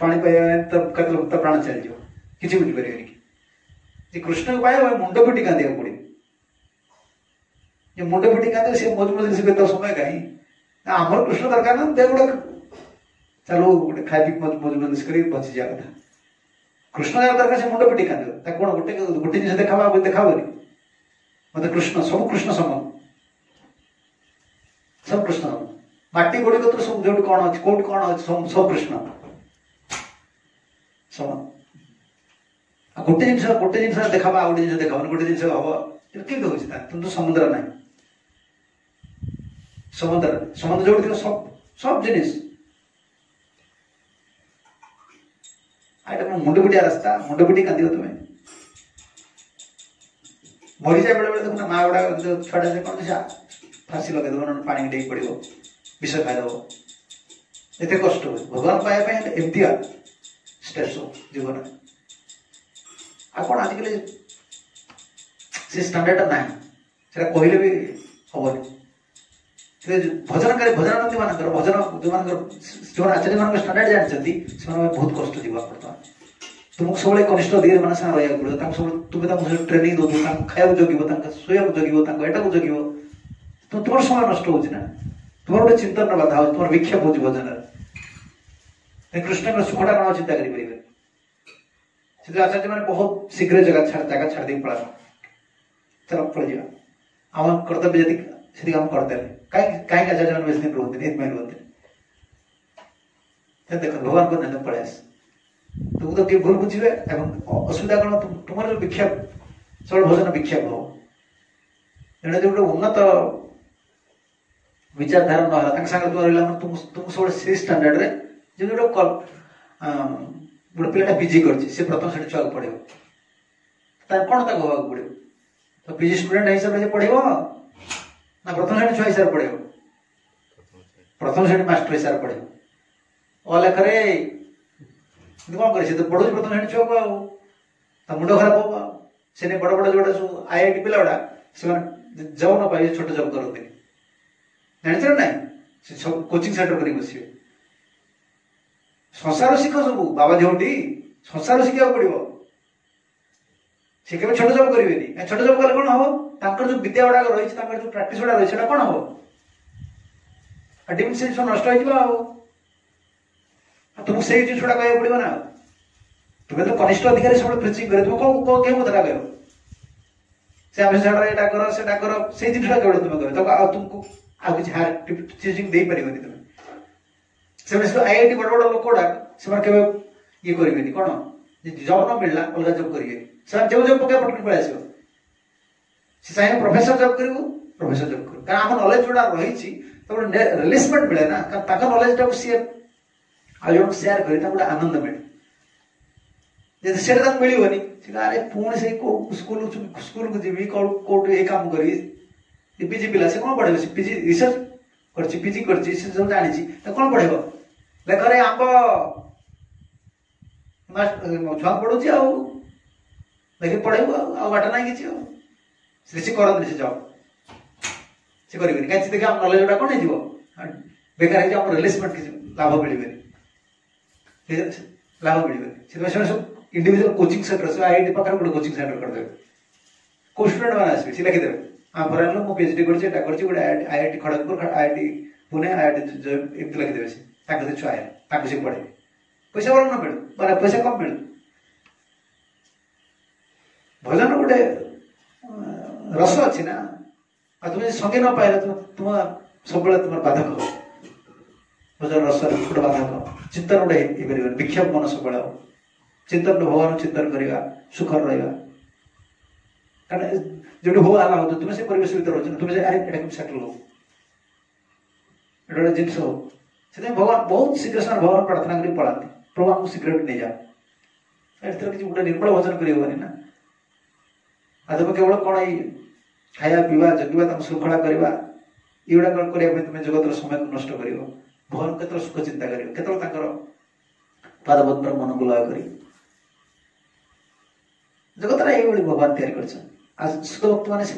पानी पाइबा तो कत लोग प्राण चली जाओ किसी बुझीपर कृष्ण को पाया मुंड पिटी कांदा पड़े मुंड पिटी कांदे सी मौज मजलिस से समय कहीं आमर कृष्ण दरकार ना दे गुड़ा चलो गोटे खाई पी मौज मजलिस कर बची जा कथा कृष्ण दरकार से मुंड पिटी कांदे कौन गोटे गोटे जिन देखा देखाबनी मत कृष्ण सब कृष्ण समान सब कृष्ण माटी गोड़ी कत सब जो कौन अच्छे कौट कौन अच्छे सब कृष्ण समान गोटे जिन देखा गोटे जिन देखा गोटे जिन हम कि तुम तो समुद्र ना समुद्र समुद्र जो सब सब जिनिस मुंड पिटिया रास्ता मुंड पिटी कांद तुम्हें मरी जाए बेले देखो माँ गुड़ा छुआ कौन फांसी लगे दब पानी डे पड़ विष खाईद एत कष्ट हुए भगवान पाया एमती स्टेप्स जीवन आ कौन आजिकल से स्टैंडर्ड ना से कहले भी हेनी भजनकारी भजनानंदी मान भजन जो आचार्य मान स्टैंडर्ड जानते से बहुत कष्ट जीवा बर्तमान तुमको सब कनिष्ठ धीरे मान साथ रहा पड़ो तुम्हें ट्रेनिंग दो खाया जगह शोया जगह एटा को जगह तुम समय नष्ट हो तुम गोटे चिंतन बाधा हो तुम विक्षेप हो भजन कृष्ण सुखटा कौन चिंता करें आचार्य मैंने बहुत शीघ्र जगह छाड़ दी पड़ा चलो पड़ जा आम कर्तव्य जी से करते कहीं आचार्य मैंने बेस दिन रुहते रुहते देख भगवान को नहीं पड़े आस तुमको तो भूल बुझे असुविधा कौन तुम जो विक्षेप सब भजन विक्षेप हो जो गोटे उन्नत विचारधारा ना सागर तुम रहा तुमको सब से स्टैंडर्ड जो गोटे पिलाटा पीजी कर प्रथम श्रेणी छुआ पढ़ो कौन हवा पड़ो तो पीजी स्टूडेंट हिसाब से पढ़ो ना प्रथम श्रेणी छुआ हिसाब पढ़ो प्रथम श्रेणी मास्टर हिसाब पढ़ो अलेखरे कौन करे तो पढ़ो प्रथम श्रेणी छुआ को मुंड खराब हम से बड़ बड़ जो सब आईआईटी पिला गुड़ा से जब न पाए छोट जब करते जानते ना सब कोचिंग सेंटर कर बस संसार शिख सब बाबा झोटी संसार शिखा पड़ो सी के छोट जब करेंगे छोट जब कले कौन हम जो विद्या गुड़ाक रही जो प्राक्ट गुड़ा रही है कौन हम डिफिशिएंसी सब नष्ट हो तुमको से छुड़ा कह पड़ो ना तुम्हें तो कनिष्ठ अधिकारी सब प्रिचिंग करे तुम कौन कह कथा कह से आम छाड़ यहाँ कर से जिनसा केवल तुम कह तुमको आगे टीचिंग दे पारे तुम से आईआईटी बड़ बड़ लोक गुड़ा से ये करेंगे कौन जब न मिलला अलग जब करेंगे से जो जब पकड़ पटक पड़े आस चाहिए प्रोफेसर जब कर प्रोफेसर जब कर कारण आम नॉलेज जोड़ा रही रिलीजमेंट मिले ना कारण नॉलेज टाक सी आज सेयार कर गोटे आनंद मिले से मिलनी अरे पुणी से स्कूल को जी कौट ये काम करी पीजी पिला से कौन पढ़े पीजी रिसर्च कर पीजी कर सब जानी कौन पढ़ेब लेखरे आंब छुआ पढ़ू देख पढ़ेबू बाट ना कि से करते से जब से करेंगे कहीं देखिए आम नॉलेज गुड़ा कौन हो बेकार आम रिलीजमेंट किसी लाभ मिले लाभ मिले से सब इंडिविजुअल कोचिंग सेंटर से आईआईटी पाखे गोटे कोचिंग सेंटर करदे को स्टूडेंट मैंने आसवे सी लिखिदेवे हाँ पर मो पीएचडी कर गोटे IIT Kharagpur IIT Pune IIT एमती लिखिदेवे से ताकि छुआ है ताकि से पढ़े पैसा बड़ा न मिलू पैसा कम मिलू भजन गोटे रस अच्छी ना आ तुम्हें संगे न पाइले तुम सब तुम बाधक हो भजन रस गोटे बाधक चिंतन गोटे विक्षेप मन सब चिंतन भगवान चिंतन करवा सुखर रहा कारण जो हो आला हो तुम्हें से परिवेश भर हो तुम्हें से अरे सेटल हो ये जिन हो भगवान बहुत शीघ्र से भगवान प्रार्थना कर पढ़ाते प्रभु आमको शीघ्र नहीं जा किसी गोटे निर्मल भजन करनी ना आ तुम केवल कौन ये खाया पीवा जगवा तुम श्रृंखला करवा युवा कौन करने तुम्हें जगत समय को नष्ट कर भगवान के सुख चिंता कर पादपद पर मन को लय कर जगत ये भगवान तैयारी कर आज शुद्ध भक्त मैंने से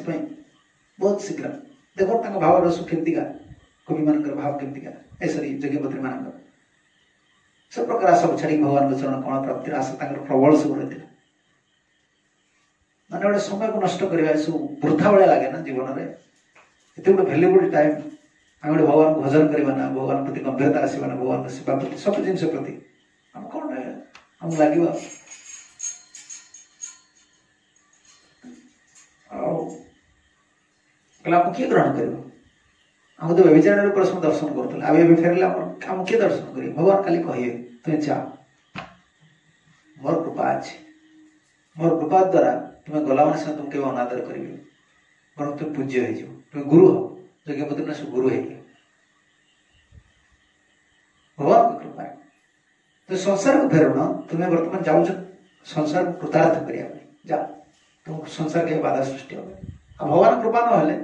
बहुत शीघ्र देखो भाव रस केमतीका कवि मान भाव केमतीका ऐसा यज्ञपत्री मान सब प्रकार सब छाड़ी भगवान चरण कौन प्राप्ति आशा प्रबल सब रही माने गोटे समय को नष्ट करवा सब वृथा भाया लगे ना जीवन में ये गोटे भैल्युबल टाइम आम गोटे भगवान को भजन करवा ना भगवान प्रति गंभीरता आसवा ना भगवान सेवा प्रति सब जिन प्रति आम कौन आम लगे किए ग्रहण कर आम तो व्यभिचार प्रश्न दर्शन करूँ आम फेरले आम किए दर्शन कर भगवान खाली कहे तुम्हें चाह मोर कृपा अच्छे मोर कृपा द्वारा तुम्हें गला मान तुम केवल अनादर कर बर तुम पूज्य हो तुम गुरु हो यज्ञपति ने सब गुरु है भगवान की कृपा तो संसार को फेरण तुम्हें बर्तमान जाऊँ संसार को कृतार्थ करने जा तुम संसार के बाधा सृष्टि हो भगवान कृपा ना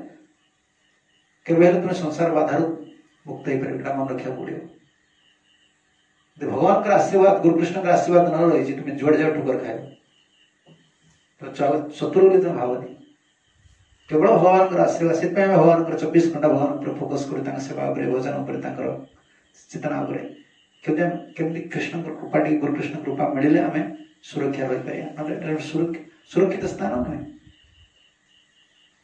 केवल तुम्हें संसार बाधार मुक्त हो पार मन रखा पड़ो भगवान का आशीर्वाद गुरुकृष्ण का आशीर्वाद न रही तुम्हें जुआड़े जाओ ठोकर खाए तो शत्रु बोली तुम भावनी केवल भगवान का आशीर्वाद से भगवान 24 घंटा भगवान पर फोकस कर सेवा भजन चेतना केमती कृष्ण कृपा टी गुरुकृष्ण कृपा मिले आम सुरक्षा रही पार सुरक्षित स्थान नुहे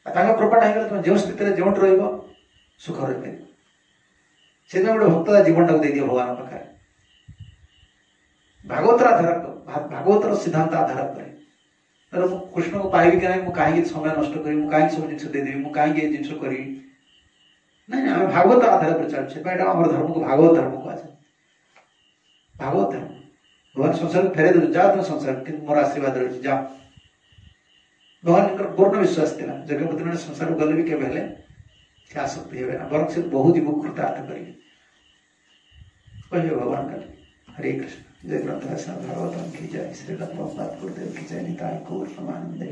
कृपाटा हो तुम जो स्थित जो रुख रही पार से गोटे भक्त जीवन टाक दे दियो भगवान पाखे भागवतर आधार भागवतर सिद्धांत आधार पर कृष्ण को पाइबी कि ना कहीं समय नष्ट करी कहीं सब जिन देदेवी मुझे कहीं जिन करी नहीं आम भागवत आधार पर चलते आम धर्म को भागवत धर्म को आसे भागवत धर्म भगवान संसार को फेरे दे जा तुम संसार कि मोर आशीर्वाद रही जा भगवान पूर्ण विश्वास था यज्ञपति मैंने संसार को गले भी केवे आसक्ति हे ना बर से बहुत जीव कृतार्थ करेंगे कहे भगवान का हरे कृष्ण जय ग्रंथ भागवतम की जय श्री गुरुदेव की जय निताय गौर प्रमानंद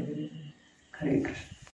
हरे कृष्ण।